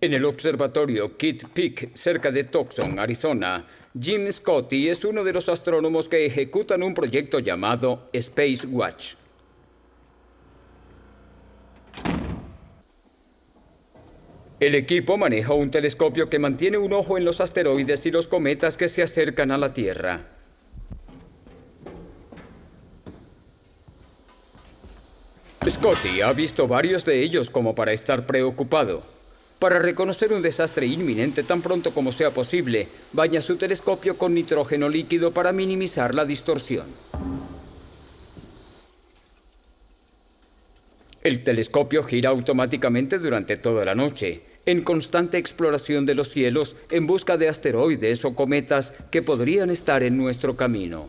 En el observatorio Kitt Peak, cerca de Tucson, Arizona, Jim Scotty es uno de los astrónomos que ejecutan un proyecto llamado Space Watch. El equipo maneja un telescopio que mantiene un ojo en los asteroides y los cometas que se acercan a la Tierra. Scotty ha visto varios de ellos como para estar preocupado. Para reconocer un desastre inminente tan pronto como sea posible, baña su telescopio con nitrógeno líquido para minimizar la distorsión. El telescopio gira automáticamente durante toda la noche, en constante exploración de los cielos en busca de asteroides o cometas que podrían estar en nuestro camino.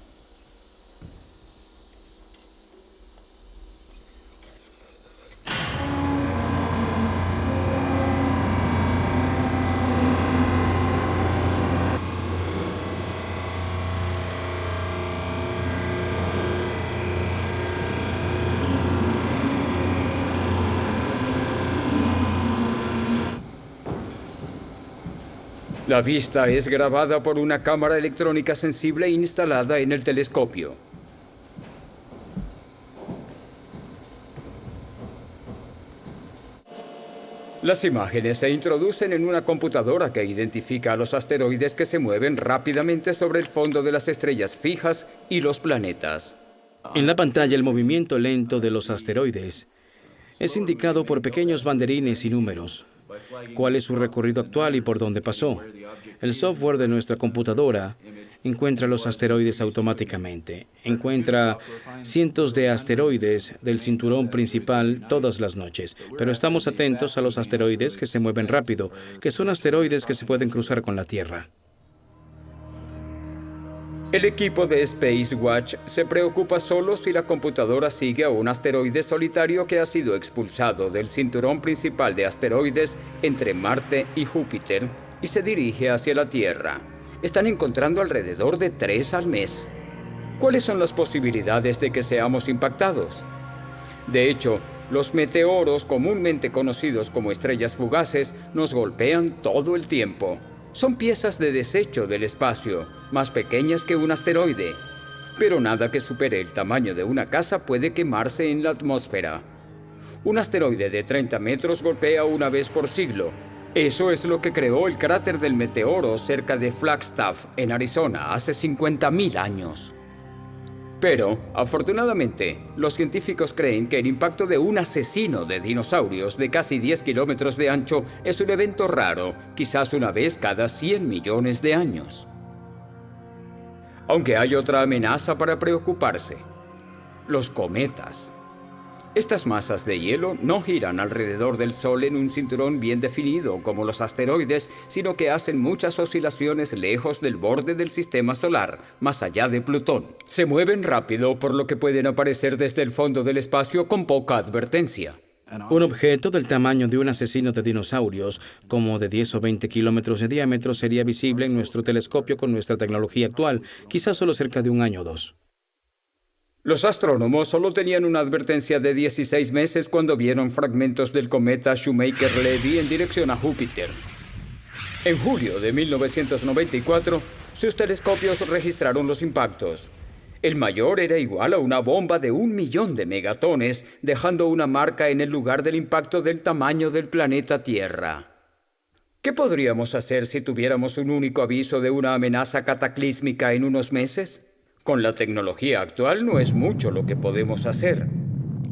La vista es grabada por una cámara electrónica sensible instalada en el telescopio. Las imágenes se introducen en una computadora que identifica a los asteroides que se mueven rápidamente sobre el fondo de las estrellas fijas y los planetas. En la pantalla, el movimiento lento de los asteroides es indicado por pequeños banderines y números. ¿Cuál es su recorrido actual y por dónde pasó? El software de nuestra computadora encuentra los asteroides automáticamente. Encuentra cientos de asteroides del cinturón principal todas las noches, pero estamos atentos a los asteroides que se mueven rápido, que son asteroides que se pueden cruzar con la Tierra. El equipo de Space Watch se preocupa solo si la computadora sigue a un asteroide solitario que ha sido expulsado del cinturón principal de asteroides entre Marte y Júpiter y se dirige hacia la Tierra. Están encontrando alrededor de 3 al mes. ¿Cuáles son las posibilidades de que seamos impactados? De hecho, los meteoros, comúnmente conocidos como estrellas fugaces, nos golpean todo el tiempo. Son piezas de desecho del espacio, más pequeñas que un asteroide. Pero nada que supere el tamaño de una casa puede quemarse en la atmósfera. Un asteroide de 30 metros golpea una vez por siglo. Eso es lo que creó el cráter del meteoro cerca de Flagstaff, en Arizona, hace 50.000 años. Pero, afortunadamente, los científicos creen que el impacto de un asesino de dinosaurios de casi 10 kilómetros de ancho es un evento raro, quizás una vez cada 100 millones de años. Aunque hay otra amenaza para preocuparse: los cometas. Estas masas de hielo no giran alrededor del Sol en un cinturón bien definido como los asteroides, sino que hacen muchas oscilaciones lejos del borde del sistema solar, más allá de Plutón. Se mueven rápido, por lo que pueden aparecer desde el fondo del espacio con poca advertencia. Un objeto del tamaño de un asesino de dinosaurios, como de 10 o 20 kilómetros de diámetro, sería visible en nuestro telescopio con nuestra tecnología actual, quizás solo cerca de 1 año o 2. Los astrónomos solo tenían una advertencia de 16 meses cuando vieron fragmentos del cometa Shoemaker-Levy en dirección a Júpiter. En julio de 1994, sus telescopios registraron los impactos. El mayor era igual a una bomba de 1 millón de megatones, dejando una marca en el lugar del impacto del tamaño del planeta Tierra. ¿Qué podríamos hacer si tuviéramos un único aviso de una amenaza cataclísmica en unos meses? Con la tecnología actual no es mucho lo que podemos hacer.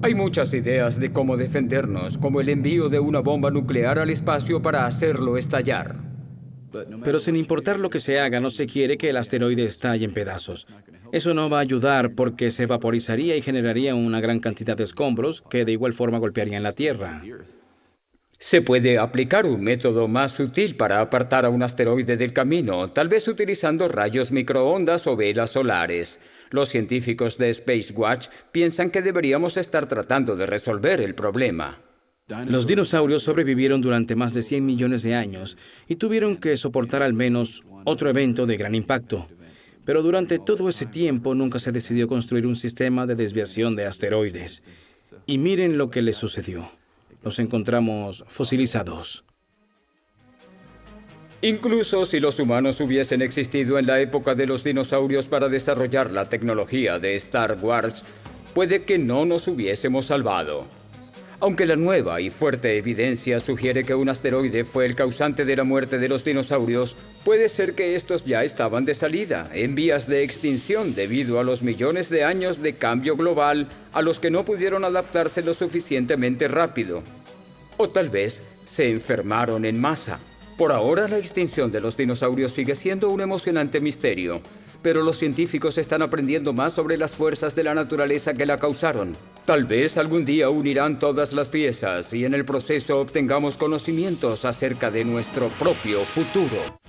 Hay muchas ideas de cómo defendernos, como el envío de una bomba nuclear al espacio para hacerlo estallar. Pero sin importar lo que se haga, no se quiere que el asteroide estalle en pedazos. Eso no va a ayudar porque se vaporizaría y generaría una gran cantidad de escombros que de igual forma golpearían la Tierra. Se puede aplicar un método más sutil para apartar a un asteroide del camino, tal vez utilizando rayos microondas o velas solares. Los científicos de Space Watch piensan que deberíamos estar tratando de resolver el problema. Los dinosaurios sobrevivieron durante más de 100 millones de años y tuvieron que soportar al menos otro evento de gran impacto. Pero durante todo ese tiempo nunca se decidió construir un sistema de desviación de asteroides. Y miren lo que les sucedió. Los encontramos fosilizados. Incluso si los humanos hubiesen existido en la época de los dinosaurios para desarrollar la tecnología de Star Wars, puede que no nos hubiésemos salvado. Aunque la nueva y fuerte evidencia sugiere que un asteroide fue el causante de la muerte de los dinosaurios, puede ser que estos ya estaban de salida, en vías de extinción debido a los millones de años de cambio global a los que no pudieron adaptarse lo suficientemente rápido. O tal vez se enfermaron en masa. Por ahora la extinción de los dinosaurios sigue siendo un emocionante misterio, pero los científicos están aprendiendo más sobre las fuerzas de la naturaleza que la causaron. Tal vez algún día unirán todas las piezas y en el proceso obtengamos conocimientos acerca de nuestro propio futuro.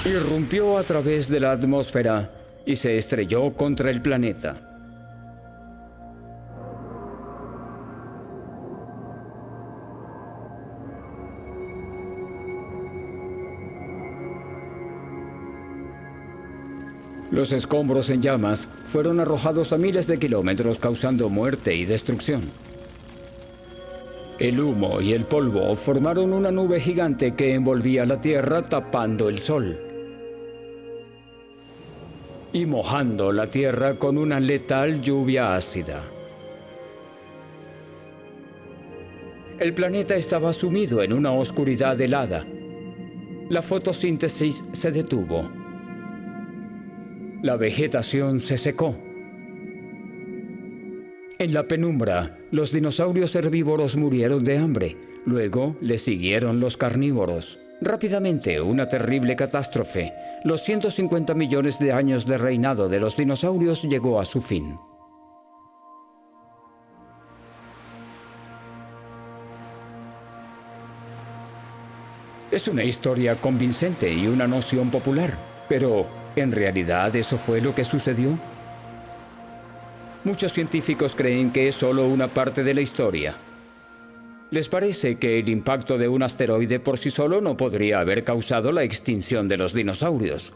Irrumpió a través de la atmósfera y se estrelló contra el planeta. Los escombros en llamas fueron arrojados a miles de kilómetros, causando muerte y destrucción. El humo y el polvo formaron una nube gigante que envolvía la Tierra tapando el sol y mojando la Tierra con una letal lluvia ácida. El planeta estaba sumido en una oscuridad helada. La fotosíntesis se detuvo. La vegetación se secó. En la penumbra, los dinosaurios herbívoros murieron de hambre. Luego le siguieron los carnívoros. Rápidamente, una terrible catástrofe. Los 150 millones de años de reinado de los dinosaurios llegó a su fin. Es una historia convincente y una noción popular, pero ¿en realidad eso fue lo que sucedió? Muchos científicos creen que es solo una parte de la historia. Les parece que el impacto de un asteroide por sí solo no podría haber causado la extinción de los dinosaurios.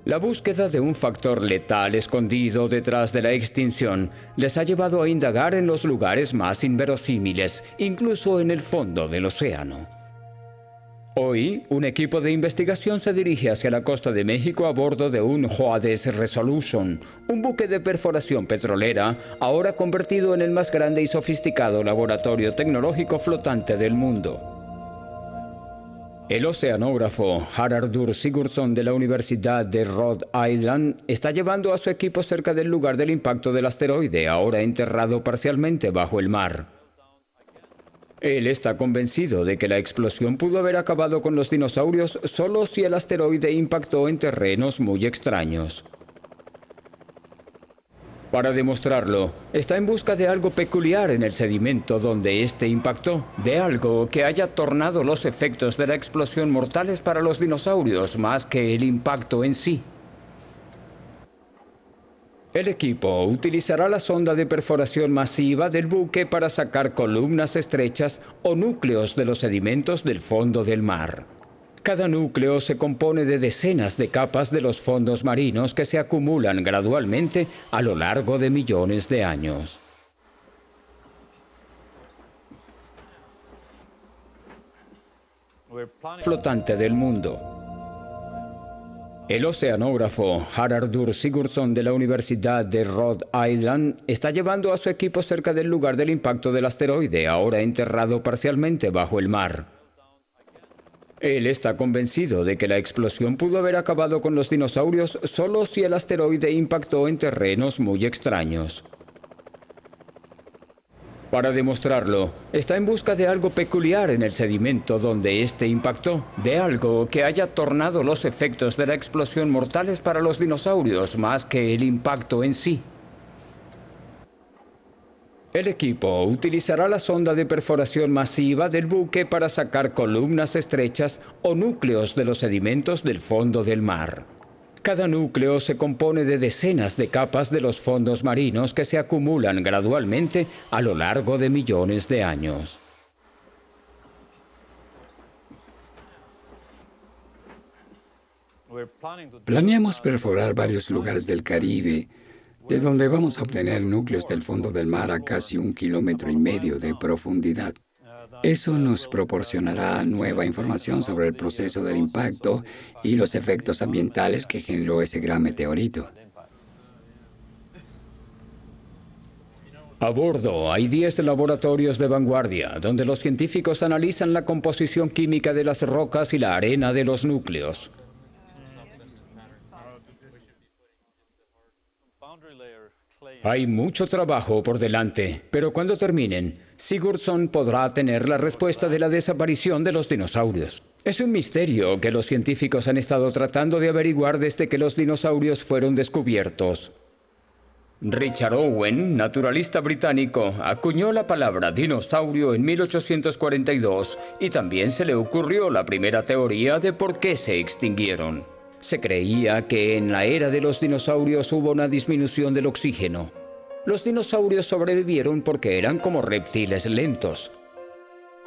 La búsqueda de un factor letal escondido detrás de la extinción les ha llevado a indagar en los lugares más inverosímiles, incluso en el fondo del océano. Hoy, un equipo de investigación se dirige hacia la costa de México a bordo de un Juárez Resolution, un buque de perforación petrolera, ahora convertido en el más grande y sofisticado laboratorio tecnológico flotante del mundo. El oceanógrafo Haraldur Sigurdsson de la Universidad de Rhode Island está llevando a su equipo cerca del lugar del impacto del asteroide, ahora enterrado parcialmente bajo el mar. Él está convencido de que la explosión pudo haber acabado con los dinosaurios solo si el asteroide impactó en terrenos muy extraños. Para demostrarlo, está en busca de algo peculiar en el sedimento donde éste impactó, de algo que haya tornado los efectos de la explosión mortales para los dinosaurios más que el impacto en sí. El equipo utilizará la sonda de perforación masiva del buque para sacar columnas estrechas o núcleos de los sedimentos del fondo del mar. Cada núcleo se compone de decenas de capas de los fondos marinos que se acumulan gradualmente a lo largo de millones de años. Flotante del mundo. El oceanógrafo Haraldur Sigurdsson de la Universidad de Rhode Island está llevando a su equipo cerca del lugar del impacto del asteroide, ahora enterrado parcialmente bajo el mar. Él está convencido de que la explosión pudo haber acabado con los dinosaurios solo si el asteroide impactó en terrenos muy extraños. Para demostrarlo, está en busca de algo peculiar en el sedimento donde éste impactó, de algo que haya tornado los efectos de la explosión mortales para los dinosaurios más que el impacto en sí. El equipo utilizará la sonda de perforación masiva del buque para sacar columnas estrechas o núcleos de los sedimentos del fondo del mar. Cada núcleo se compone de decenas de capas de los fondos marinos que se acumulan gradualmente a lo largo de millones de años. Planeamos perforar varios lugares del Caribe, de donde vamos a obtener núcleos del fondo del mar a casi 1,5 kilómetros de profundidad. Eso nos proporcionará nueva información sobre el proceso del impacto y los efectos ambientales que generó ese gran meteorito. A bordo hay 10 laboratorios de vanguardia, donde los científicos analizan la composición química de las rocas y la arena de los núcleos. Hay mucho trabajo por delante, pero cuando terminen, Sigurdsson podrá tener la respuesta de la desaparición de los dinosaurios. Es un misterio que los científicos han estado tratando de averiguar desde que los dinosaurios fueron descubiertos. Richard Owen, naturalista británico, acuñó la palabra dinosaurio en 1842 y también se le ocurrió la primera teoría de por qué se extinguieron. Se creía que en la era de los dinosaurios hubo una disminución del oxígeno. Los dinosaurios sobrevivieron porque eran como reptiles lentos.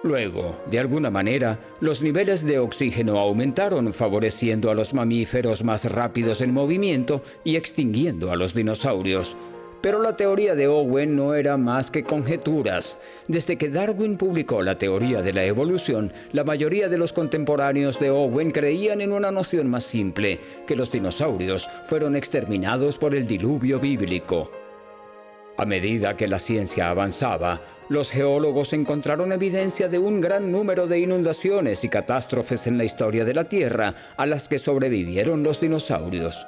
Luego, de alguna manera, los niveles de oxígeno aumentaron, favoreciendo a los mamíferos más rápidos en movimiento y extinguiendo a los dinosaurios. Pero la teoría de Owen no era más que conjeturas. Desde que Darwin publicó la teoría de la evolución, la mayoría de los contemporáneos de Owen creían en una noción más simple, que los dinosaurios fueron exterminados por el diluvio bíblico. A medida que la ciencia avanzaba, los geólogos encontraron evidencia de un gran número de inundaciones y catástrofes en la historia de la Tierra a las que sobrevivieron los dinosaurios.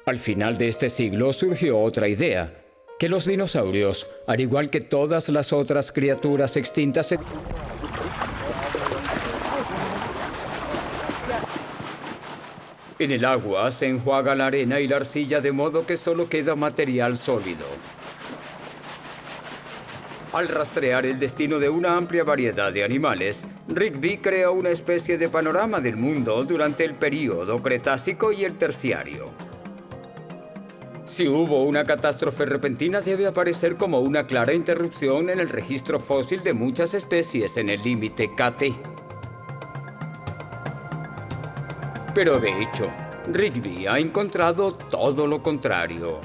Al final de este siglo surgió otra idea, que los dinosaurios, al igual que todas las otras criaturas extintas, en el agua se enjuaga la arena y la arcilla de modo que solo queda material sólido. Al rastrear el destino de una amplia variedad de animales, Rigby crea una especie de panorama del mundo durante el período Cretácico y el Terciario. Si hubo una catástrofe repentina, debe aparecer como una clara interrupción en el registro fósil de muchas especies en el límite KT. Pero de hecho, Rigby ha encontrado todo lo contrario.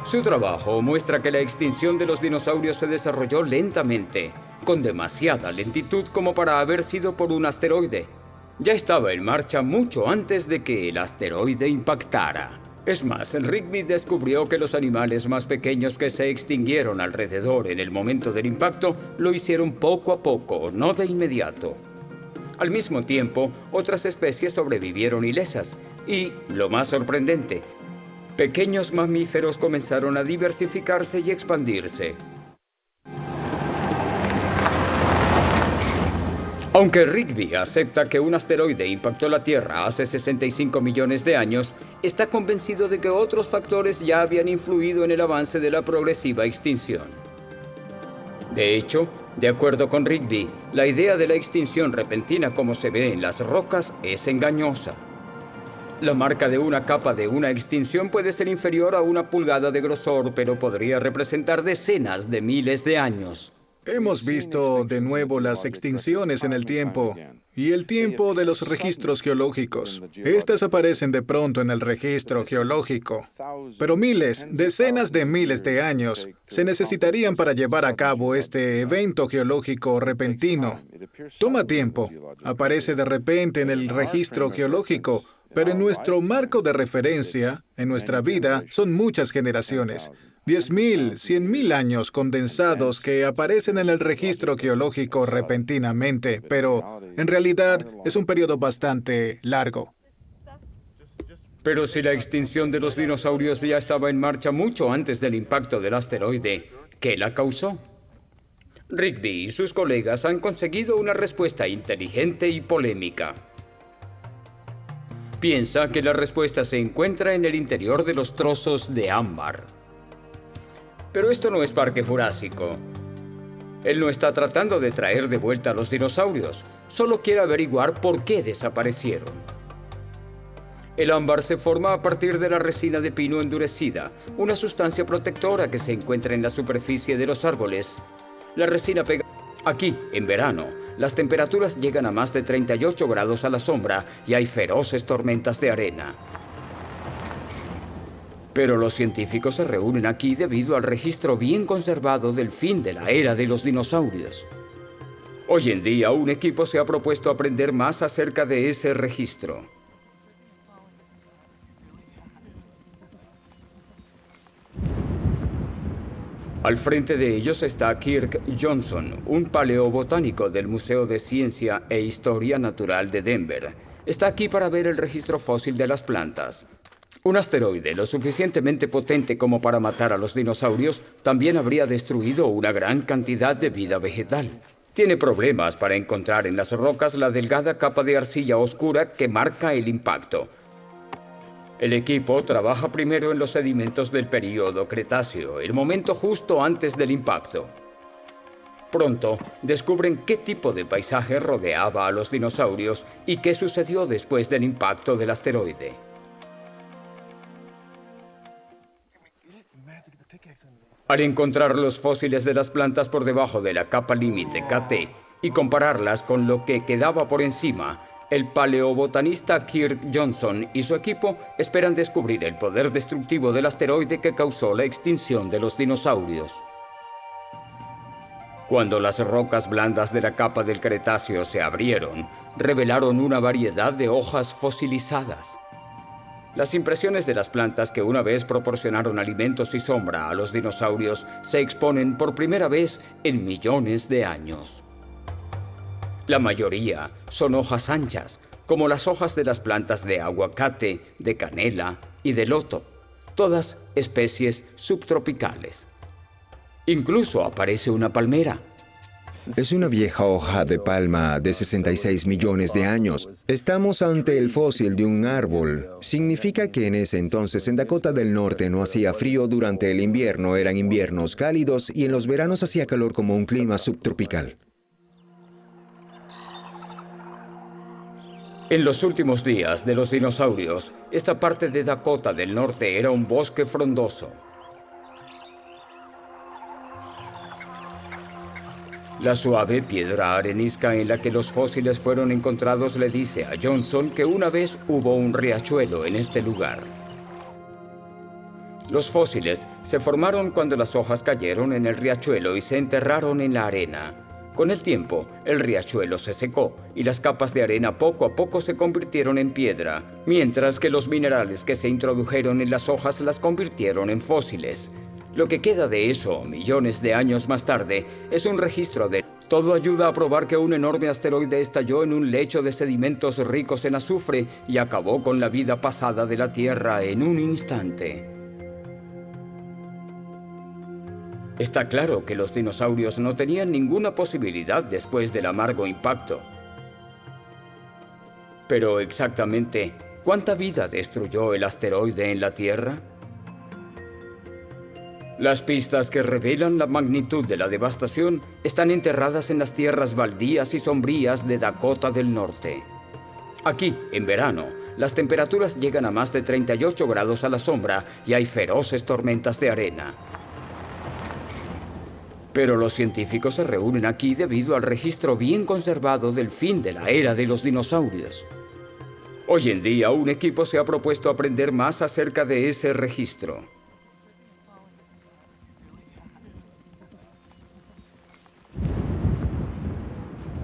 Su trabajo muestra que la extinción de los dinosaurios se desarrolló lentamente, con demasiada lentitud como para haber sido por un asteroide. Ya estaba en marcha mucho antes de que el asteroide impactara. Es más, Rigby descubrió que los animales más pequeños que se extinguieron alrededor en el momento del impacto lo hicieron poco a poco, no de inmediato. Al mismo tiempo, otras especies sobrevivieron ilesas y, lo más sorprendente, pequeños mamíferos comenzaron a diversificarse y expandirse. Aunque Rigby acepta que un asteroide impactó la Tierra hace 65 millones de años, está convencido de que otros factores ya habían influido en el avance de la progresiva extinción. De hecho, de acuerdo con Rigby, la idea de la extinción repentina como se ve en las rocas es engañosa. La marca de una capa de una extinción puede ser inferior a 1 pulgada de grosor, pero podría representar decenas de miles de años. Hemos visto de nuevo las extinciones en el tiempo y el tiempo de los registros geológicos. Estas aparecen de pronto en el registro geológico, pero miles, decenas de miles de años se necesitarían para llevar a cabo este evento geológico repentino. Toma tiempo, aparece de repente en el registro geológico, pero en nuestro marco de referencia, en nuestra vida, son muchas generaciones. 10.000, 100.000 años condensados que aparecen en el registro geológico repentinamente, pero en realidad es un periodo bastante largo. Pero si la extinción de los dinosaurios ya estaba en marcha mucho antes del impacto del asteroide, ¿qué la causó? Rigby y sus colegas han conseguido una respuesta inteligente y polémica. Piensa que la respuesta se encuentra en el interior de los trozos de ámbar. Pero esto no es Parque Jurásico. Él no está tratando de traer de vuelta a los dinosaurios, solo quiere averiguar por qué desaparecieron. El ámbar se forma a partir de la resina de pino endurecida, una sustancia protectora que se encuentra en la superficie de los árboles. La resina pega... Aquí, en verano, las temperaturas llegan a más de 38 grados a la sombra y hay feroces tormentas de arena. Pero los científicos se reúnen aquí debido al registro bien conservado del fin de la era de los dinosaurios. Hoy en día, un equipo se ha propuesto aprender más acerca de ese registro. Al frente de ellos está Kirk Johnson, un paleobotánico del Museo de Ciencia e Historia Natural de Denver. Está aquí para ver el registro fósil de las plantas. Un asteroide lo suficientemente potente como para matar a los dinosaurios también habría destruido una gran cantidad de vida vegetal. Tiene problemas para encontrar en las rocas la delgada capa de arcilla oscura que marca el impacto. El equipo trabaja primero en los sedimentos del período Cretáceo, el momento justo antes del impacto. Pronto descubren qué tipo de paisaje rodeaba a los dinosaurios y qué sucedió después del impacto del asteroide. Al encontrar los fósiles de las plantas por debajo de la capa límite KT y compararlas con lo que quedaba por encima, el paleobotanista Kirk Johnson y su equipo esperan descubrir el poder destructivo del asteroide que causó la extinción de los dinosaurios. Cuando las rocas blandas de la capa del Cretáceo se abrieron, revelaron una variedad de hojas fosilizadas. Las impresiones de las plantas que una vez proporcionaron alimentos y sombra a los dinosaurios se exponen por primera vez en millones de años. La mayoría son hojas anchas, como las hojas de las plantas de aguacate, de canela y de loto, todas especies subtropicales. Incluso aparece una palmera. Es una vieja hoja de palma de 66 millones de años. Estamos ante el fósil de un árbol. Significa que en ese entonces en Dakota del Norte no hacía frío durante el invierno, eran inviernos cálidos y en los veranos hacía calor como un clima subtropical. En los últimos días de los dinosaurios, esta parte de Dakota del Norte era un bosque frondoso. La suave piedra arenisca en la que los fósiles fueron encontrados le dice a Johnson que una vez hubo un riachuelo en este lugar. Los fósiles se formaron cuando las hojas cayeron en el riachuelo y se enterraron en la arena. Con el tiempo, el riachuelo se secó y las capas de arena poco a poco se convirtieron en piedra, mientras que los minerales que se introdujeron en las hojas las convirtieron en fósiles. Lo que queda de eso, millones de años más tarde, es un registro de... Todo ayuda a probar que un enorme asteroide estalló en un lecho de sedimentos ricos en azufre y acabó con la vida pasada de la Tierra en un instante. Está claro que los dinosaurios no tenían ninguna posibilidad después del amargo impacto. Pero exactamente, ¿cuánta vida destruyó el asteroide en la Tierra? Las pistas que revelan la magnitud de la devastación están enterradas en las tierras baldías y sombrías de Dakota del Norte. Aquí, en verano, las temperaturas llegan a más de 38 grados a la sombra y hay feroces tormentas de arena. Pero los científicos se reúnen aquí debido al registro bien conservado del fin de la era de los dinosaurios. Hoy en día, un equipo se ha propuesto aprender más acerca de ese registro.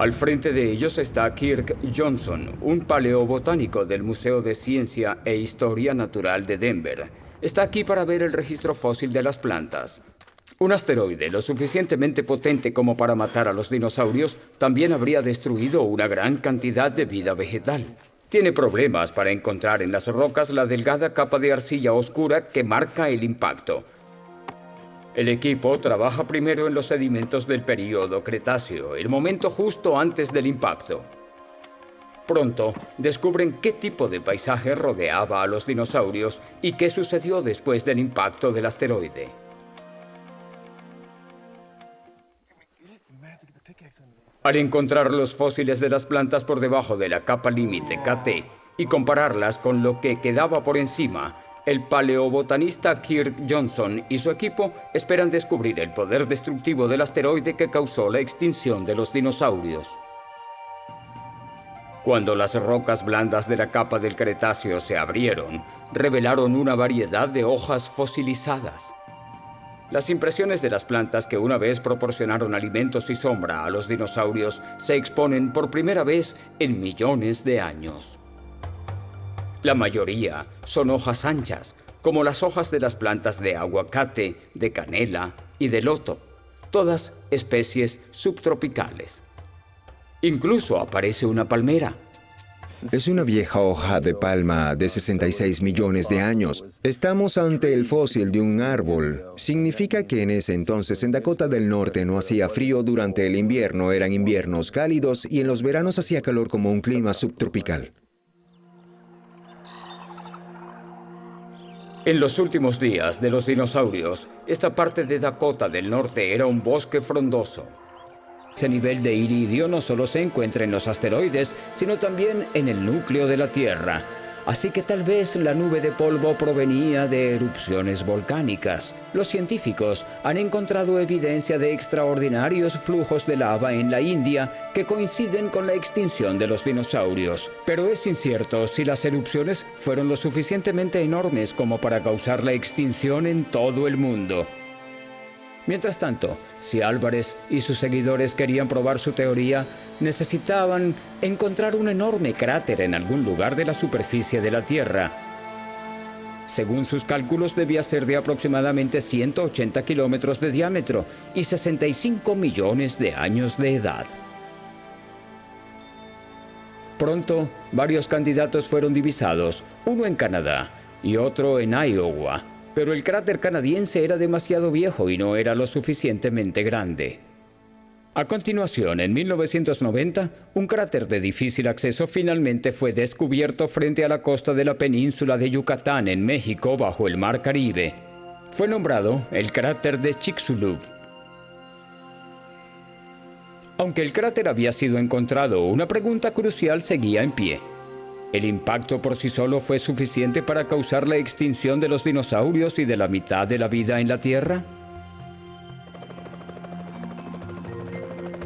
Al frente de ellos está Kirk Johnson, un paleobotánico del Museo de Ciencia e Historia Natural de Denver. Está aquí para ver el registro fósil de las plantas. Un asteroide lo suficientemente potente como para matar a los dinosaurios también habría destruido una gran cantidad de vida vegetal. Tiene problemas para encontrar en las rocas la delgada capa de arcilla oscura que marca el impacto. El equipo trabaja primero en los sedimentos del período Cretáceo, el momento justo antes del impacto. Pronto descubren qué tipo de paisaje rodeaba a los dinosaurios y qué sucedió después del impacto del asteroide. Al encontrar los fósiles de las plantas por debajo de la capa límite KT y compararlas con lo que quedaba por encima, el paleobotanista Kirk Johnson y su equipo esperan descubrir el poder destructivo del asteroide que causó la extinción de los dinosaurios. Cuando las rocas blandas de la capa del Cretáceo se abrieron, revelaron una variedad de hojas fosilizadas. Las impresiones de las plantas que una vez proporcionaron alimentos y sombra a los dinosaurios se exponen por primera vez en millones de años. La mayoría son hojas anchas, como las hojas de las plantas de aguacate, de canela y de loto, todas especies subtropicales. Incluso aparece una palmera. Es una vieja hoja de palma de 66 millones de años. Estamos ante el fósil de un árbol. Significa que en ese entonces en Dakota del Norte no hacía frío durante el invierno, eran inviernos cálidos y en los veranos hacía calor como un clima subtropical. En los últimos días de los dinosaurios, esta parte de Dakota del Norte era un bosque frondoso. Ese nivel de iridio no solo se encuentra en los asteroides, sino también en el núcleo de la Tierra. Así que tal vez la nube de polvo provenía de erupciones volcánicas. Los científicos han encontrado evidencia de extraordinarios flujos de lava en la India que coinciden con la extinción de los dinosaurios. Pero es incierto si las erupciones fueron lo suficientemente enormes como para causar la extinción en todo el mundo. Mientras tanto, si Álvarez y sus seguidores querían probar su teoría, necesitaban encontrar un enorme cráter en algún lugar de la superficie de la Tierra. Según sus cálculos, debía ser de aproximadamente 180 kilómetros de diámetro y 65 millones de años de edad. Pronto, varios candidatos fueron divisados, uno en Canadá y otro en Iowa. Pero el cráter canadiense era demasiado viejo y no era lo suficientemente grande. A continuación, en 1990, un cráter de difícil acceso finalmente fue descubierto frente a la costa de la península de Yucatán, en México, bajo el Mar Caribe. Fue nombrado el cráter de Chicxulub. Aunque el cráter había sido encontrado, una pregunta crucial seguía en pie. ¿El impacto por sí solo fue suficiente para causar la extinción de los dinosaurios y de la mitad de la vida en la Tierra?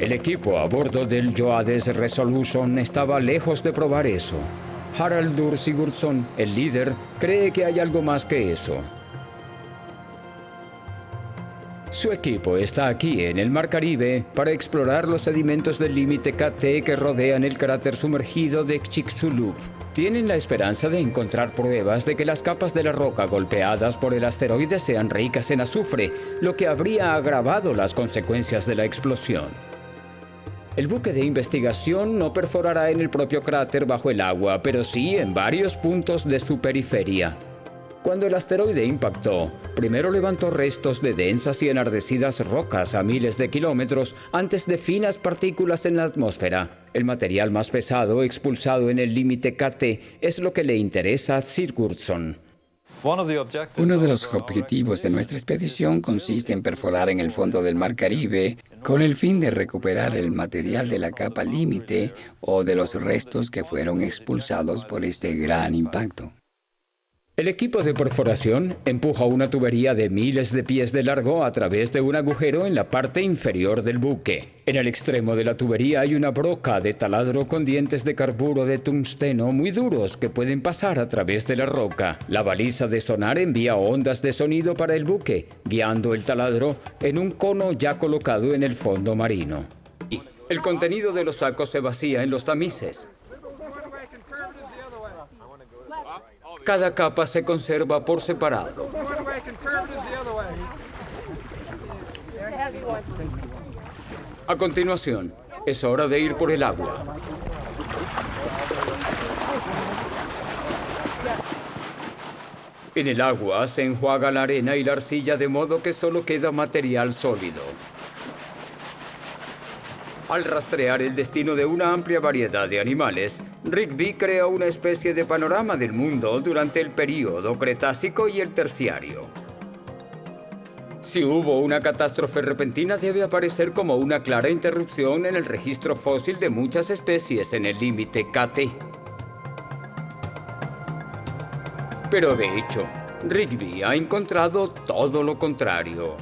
El equipo a bordo del JOADES Resolution estaba lejos de probar eso. Haraldur Sigurdsson, el líder, cree que hay algo más que eso. Su equipo está aquí en el Mar Caribe para explorar los sedimentos del límite KT que rodean el cráter sumergido de Chicxulub. Tienen la esperanza de encontrar pruebas de que las capas de la roca golpeadas por el asteroide sean ricas en azufre, lo que habría agravado las consecuencias de la explosión. El buque de investigación no perforará en el propio cráter bajo el agua, pero sí en varios puntos de su periferia. Cuando el asteroide impactó, primero levantó restos de densas y enardecidas rocas a miles de kilómetros antes de finas partículas en la atmósfera. El material más pesado expulsado en el límite KT es lo que le interesa a Sigurdsson. Uno de los objetivos de nuestra expedición consiste en perforar en el fondo del Mar Caribe con el fin de recuperar el material de la capa límite o de los restos que fueron expulsados por este gran impacto. El equipo de perforación empuja una tubería de miles de pies de largo a través de un agujero en la parte inferior del buque. En el extremo de la tubería hay una broca de taladro con dientes de carburo de tungsteno muy duros que pueden pasar a través de la roca. La baliza de sonar envía ondas de sonido para el buque, guiando el taladro en un cono ya colocado en el fondo marino. El contenido de los sacos se vacía en los tamices. Cada capa se conserva por separado. A continuación, es hora de ir por el agua. En el agua se enjuaga la arena y la arcilla de modo que solo queda material sólido. Al rastrear el destino de una amplia variedad de animales, Rigby crea una especie de panorama del mundo durante el período Cretácico y el Terciario. Si hubo una catástrofe repentina, debe aparecer como una clara interrupción en el registro fósil de muchas especies en el límite KT. Pero de hecho, Rigby ha encontrado todo lo contrario.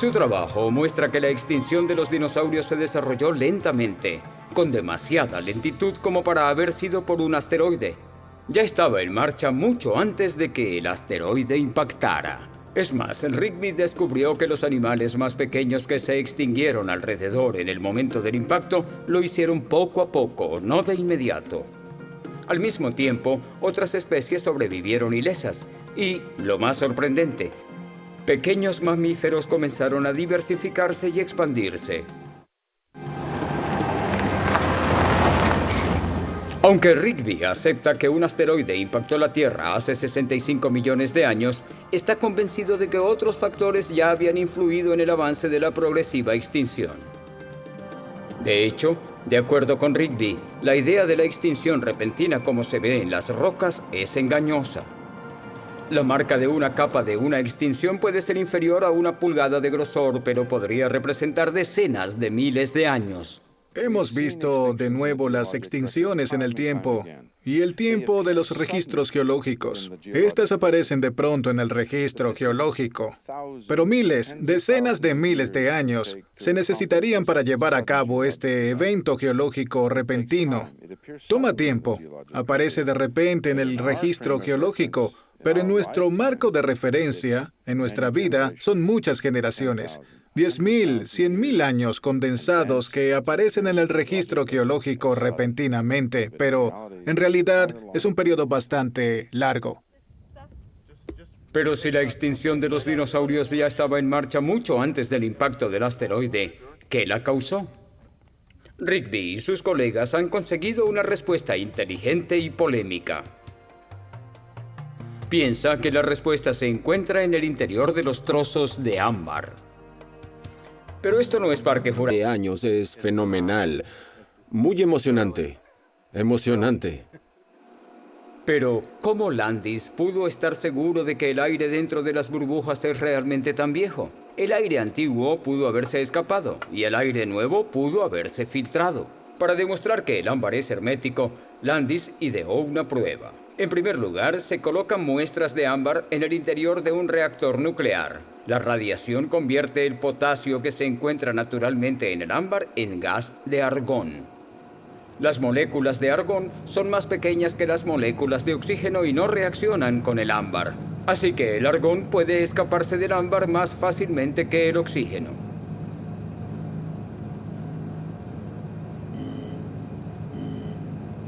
Su trabajo muestra que la extinción de los dinosaurios se desarrolló lentamente, con demasiada lentitud como para haber sido por un asteroide. Ya estaba en marcha mucho antes de que el asteroide impactara. Es más, Rigby descubrió que los animales más pequeños que se extinguieron alrededor en el momento del impacto lo hicieron poco a poco, no de inmediato. Al mismo tiempo, otras especies sobrevivieron ilesas y, lo más sorprendente, pequeños mamíferos comenzaron a diversificarse y expandirse. Aunque Rigby acepta que un asteroide impactó la Tierra hace 65 millones de años, está convencido de que otros factores ya habían influido en el avance de la progresiva extinción. De hecho, de acuerdo con Rigby, la idea de la extinción repentina como se ve en las rocas es engañosa. La marca de una capa de una extinción puede ser inferior a 1 pulgada de grosor, pero podría representar decenas de miles de años. Hemos visto de nuevo las extinciones en el tiempo y el tiempo de los registros geológicos. Estas aparecen de pronto en el registro geológico, pero miles, decenas de miles de años se necesitarían para llevar a cabo este evento geológico repentino. Toma tiempo, aparece de repente en el registro geológico, pero en nuestro marco de referencia, en nuestra vida, son muchas generaciones. 10.000, 100.000 años condensados que aparecen en el registro geológico repentinamente, pero en realidad es un periodo bastante largo. Pero si la extinción de los dinosaurios ya estaba en marcha mucho antes del impacto del asteroide, ¿qué la causó? Rigby y sus colegas han conseguido una respuesta inteligente y polémica. Piensa que la respuesta se encuentra en el interior de los trozos de ámbar. Pero esto no es parque fuera de años, es fenomenal. Muy emocionante. Emocionante. Pero, ¿cómo Landis pudo estar seguro de que el aire dentro de las burbujas es realmente tan viejo? El aire antiguo pudo haberse escapado y el aire nuevo pudo haberse filtrado. Para demostrar que el ámbar es hermético, Landis ideó una prueba. En primer lugar, se colocan muestras de ámbar en el interior de un reactor nuclear. La radiación convierte el potasio que se encuentra naturalmente en el ámbar en gas de argón. Las moléculas de argón son más pequeñas que las moléculas de oxígeno y no reaccionan con el ámbar. Así que el argón puede escaparse del ámbar más fácilmente que el oxígeno.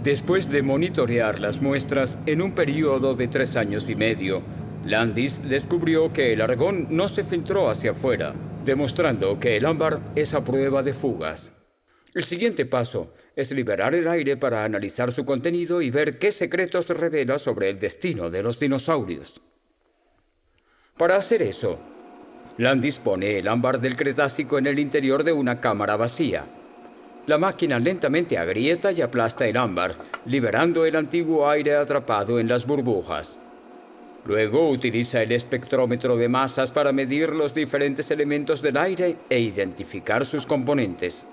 Después de monitorear las muestras en un periodo de 3 años y medio, Landis descubrió que el argón no se filtró hacia afuera, demostrando que el ámbar es a prueba de fugas. El siguiente paso es liberar el aire para analizar su contenido y ver qué secretos revela sobre el destino de los dinosaurios. Para hacer eso, Landis pone el ámbar del Cretácico en el interior de una cámara vacía. La máquina lentamente agrieta y aplasta el ámbar, liberando el antiguo aire atrapado en las burbujas. Luego utiliza el espectrómetro de masas para medir los diferentes elementos del aire e identificar sus componentes.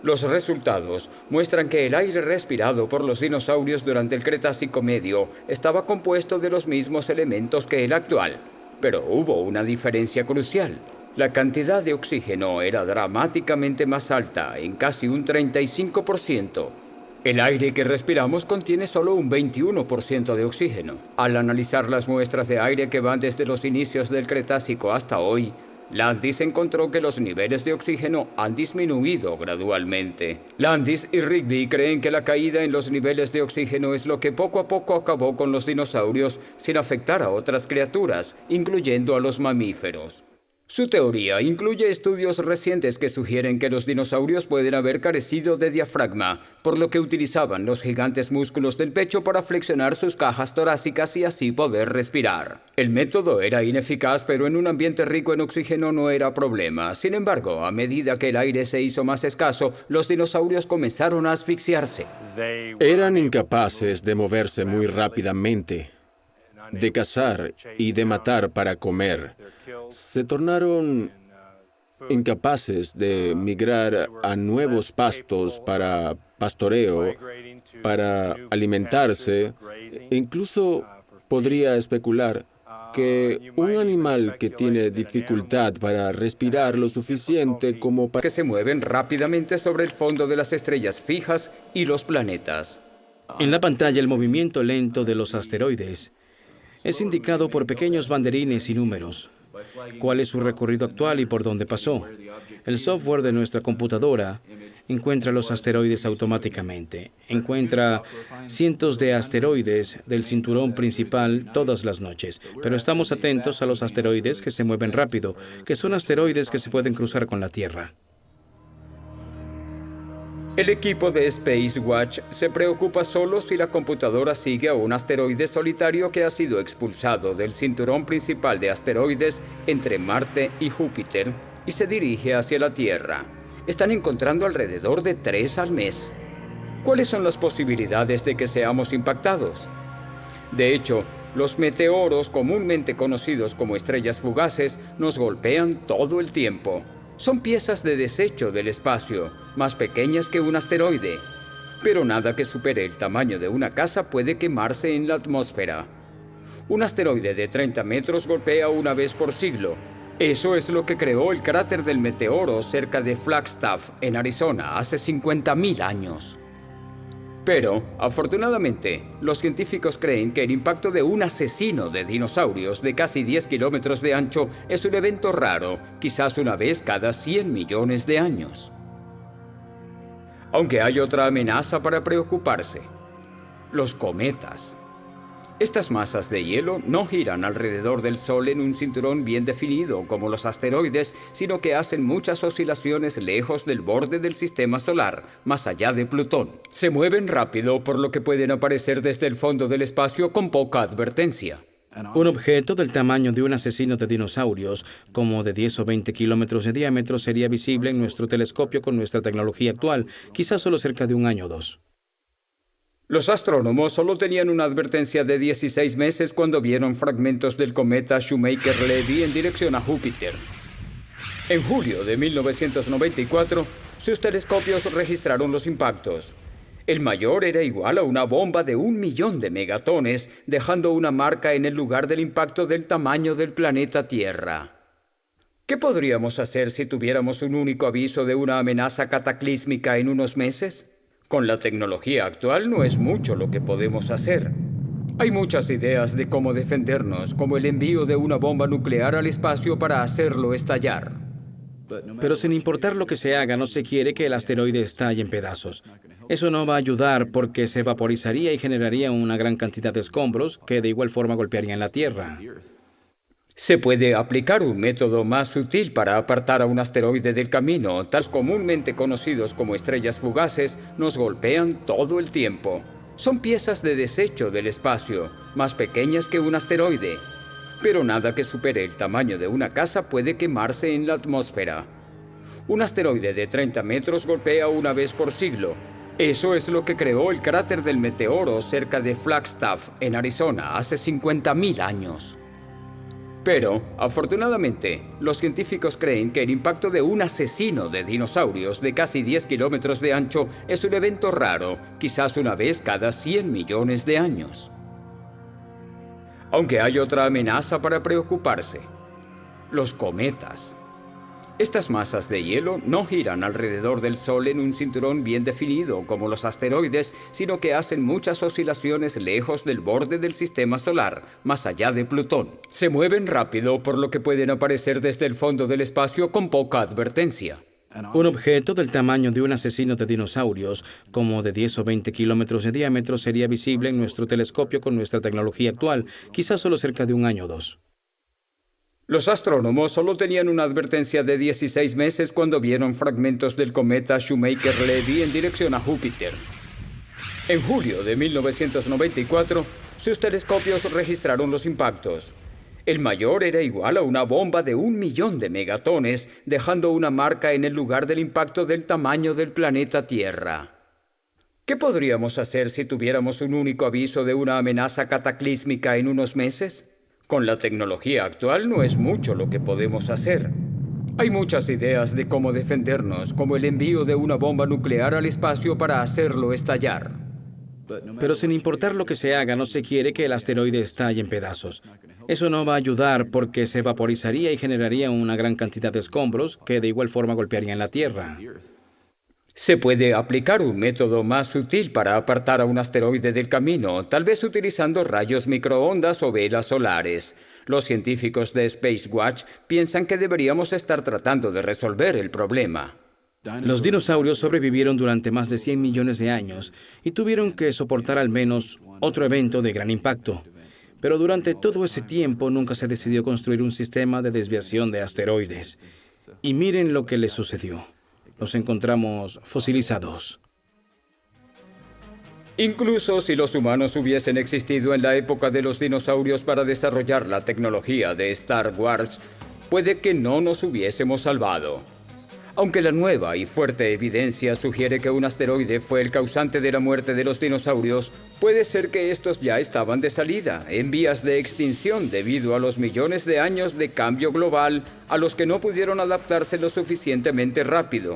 Los resultados muestran que el aire respirado por los dinosaurios durante el Cretácico Medio estaba compuesto de los mismos elementos que el actual, pero hubo una diferencia crucial. La cantidad de oxígeno era dramáticamente más alta, en casi un 35%. El aire que respiramos contiene solo un 21% de oxígeno. Al analizar las muestras de aire que van desde los inicios del Cretácico hasta hoy, Landis encontró que los niveles de oxígeno han disminuido gradualmente. Landis y Rigby creen que la caída en los niveles de oxígeno es lo que poco a poco acabó con los dinosaurios sin afectar a otras criaturas, incluyendo a los mamíferos. Su teoría incluye estudios recientes que sugieren que los dinosaurios pueden haber carecido de diafragma, por lo que utilizaban los gigantes músculos del pecho para flexionar sus cajas torácicas y así poder respirar. El método era ineficaz, pero en un ambiente rico en oxígeno no era problema. Sin embargo, a medida que el aire se hizo más escaso, los dinosaurios comenzaron a asfixiarse. Eran incapaces de moverse muy rápidamente, de cazar y de matar para comer. Se tornaron incapaces de migrar a nuevos pastos para pastoreo, para alimentarse. Incluso podría especular que un animal que tiene dificultad para respirar lo suficiente como para... que se mueven rápidamente sobre el fondo de las estrellas fijas y los planetas. En la pantalla, el movimiento lento de los asteroides es indicado por pequeños banderines y números. ¿Cuál es su recorrido actual y por dónde pasó? El software de nuestra computadora encuentra los asteroides automáticamente. Encuentra cientos de asteroides del cinturón principal todas las noches. Pero estamos atentos a los asteroides que se mueven rápido, que son asteroides que se pueden cruzar con la Tierra. El equipo de Space Watch se preocupa solo si la computadora sigue a un asteroide solitario que ha sido expulsado del cinturón principal de asteroides entre Marte y Júpiter y se dirige hacia la Tierra. Están encontrando alrededor de 3 al mes. ¿Cuáles son las posibilidades de que seamos impactados? De hecho, los meteoros, comúnmente conocidos como estrellas fugaces, nos golpean todo el tiempo. Son piezas de desecho del espacio, más pequeñas que un asteroide. Pero nada que supere el tamaño de una casa puede quemarse en la atmósfera. Un asteroide de 30 metros golpea una vez por siglo. Eso es lo que creó el cráter del meteoro cerca de Flagstaff, en Arizona, hace 50.000 años. Pero, afortunadamente, los científicos creen que el impacto de un asesino de dinosaurios de casi 10 kilómetros de ancho es un evento raro, quizás una vez cada 100 millones de años. Aunque hay otra amenaza para preocuparse: los cometas. Estas masas de hielo no giran alrededor del Sol en un cinturón bien definido como los asteroides, sino que hacen muchas oscilaciones lejos del borde del sistema solar, más allá de Plutón. Se mueven rápido, por lo que pueden aparecer desde el fondo del espacio con poca advertencia. Un objeto del tamaño de un asesino de dinosaurios, como de 10 o 20 kilómetros de diámetro, sería visible en nuestro telescopio con nuestra tecnología actual, quizás solo cerca de un año o dos. Los astrónomos solo tenían una advertencia de 16 meses cuando vieron fragmentos del cometa Shoemaker-Levy en dirección a Júpiter. En julio de 1994, sus telescopios registraron los impactos. El mayor era igual a una bomba de 1 millón de megatones, dejando una marca en el lugar del impacto del tamaño del planeta Tierra. ¿Qué podríamos hacer si tuviéramos un único aviso de una amenaza cataclísmica en unos meses? Con la tecnología actual no es mucho lo que podemos hacer. Hay muchas ideas de cómo defendernos, como el envío de una bomba nuclear al espacio para hacerlo estallar. Pero sin importar lo que se haga, no se quiere que el asteroide estalle en pedazos. Eso no va a ayudar porque se vaporizaría y generaría una gran cantidad de escombros que de igual forma golpearían la Tierra. Se puede aplicar un método más sutil para apartar a un asteroide del camino, tales comúnmente conocidos como estrellas fugaces, nos golpean todo el tiempo. Son piezas de desecho del espacio, más pequeñas que un asteroide. Pero nada que supere el tamaño de una casa puede quemarse en la atmósfera. Un asteroide de 30 metros golpea una vez por siglo. Eso es lo que creó el cráter del meteoro cerca de Flagstaff, en Arizona, hace 50.000 años. Pero, afortunadamente, los científicos creen que el impacto de un asesino de dinosaurios de casi 10 kilómetros de ancho es un evento raro, quizás una vez cada 100 millones de años. Aunque hay otra amenaza para preocuparse: los cometas. Estas masas de hielo no giran alrededor del Sol en un cinturón bien definido como los asteroides, sino que hacen muchas oscilaciones lejos del borde del sistema solar, más allá de Plutón. Se mueven rápido, por lo que pueden aparecer desde el fondo del espacio con poca advertencia. Un objeto del tamaño de un asesino de dinosaurios, como de 10 o 20 kilómetros de diámetro, sería visible en nuestro telescopio con nuestra tecnología actual, quizás solo cerca de un año o dos. Los astrónomos solo tenían una advertencia de 16 meses cuando vieron fragmentos del cometa Shoemaker-Levy en dirección a Júpiter. En julio de 1994, sus telescopios registraron los impactos. El mayor era igual a una bomba de 1 millón de megatones, dejando una marca en el lugar del impacto del tamaño del planeta Tierra. ¿Qué podríamos hacer si tuviéramos un único aviso de una amenaza cataclísmica en unos meses? Con la tecnología actual no es mucho lo que podemos hacer. Hay muchas ideas de cómo defendernos, como el envío de una bomba nuclear al espacio para hacerlo estallar. Pero sin importar lo que se haga, no se quiere que el asteroide estalle en pedazos. Eso no va a ayudar porque se vaporizaría y generaría una gran cantidad de escombros que de igual forma golpearían la Tierra. Se puede aplicar un método más sutil para apartar a un asteroide del camino, tal vez utilizando rayos microondas o velas solares. Los científicos de Space Watch piensan que deberíamos estar tratando de resolver el problema. Los dinosaurios sobrevivieron durante más de 100 millones de años y tuvieron que soportar al menos otro evento de gran impacto. Pero durante todo ese tiempo nunca se decidió construir un sistema de desviación de asteroides. Y miren lo que les sucedió. Los encontramos fosilizados. Incluso si los humanos hubiesen existido en la época de los dinosaurios para desarrollar la tecnología de Star Wars, puede que no nos hubiésemos salvado. Aunque la nueva y fuerte evidencia sugiere que un asteroide fue el causante de la muerte de los dinosaurios, puede ser que estos ya estaban de salida, en vías de extinción debido a los millones de años de cambio global a los que no pudieron adaptarse lo suficientemente rápido.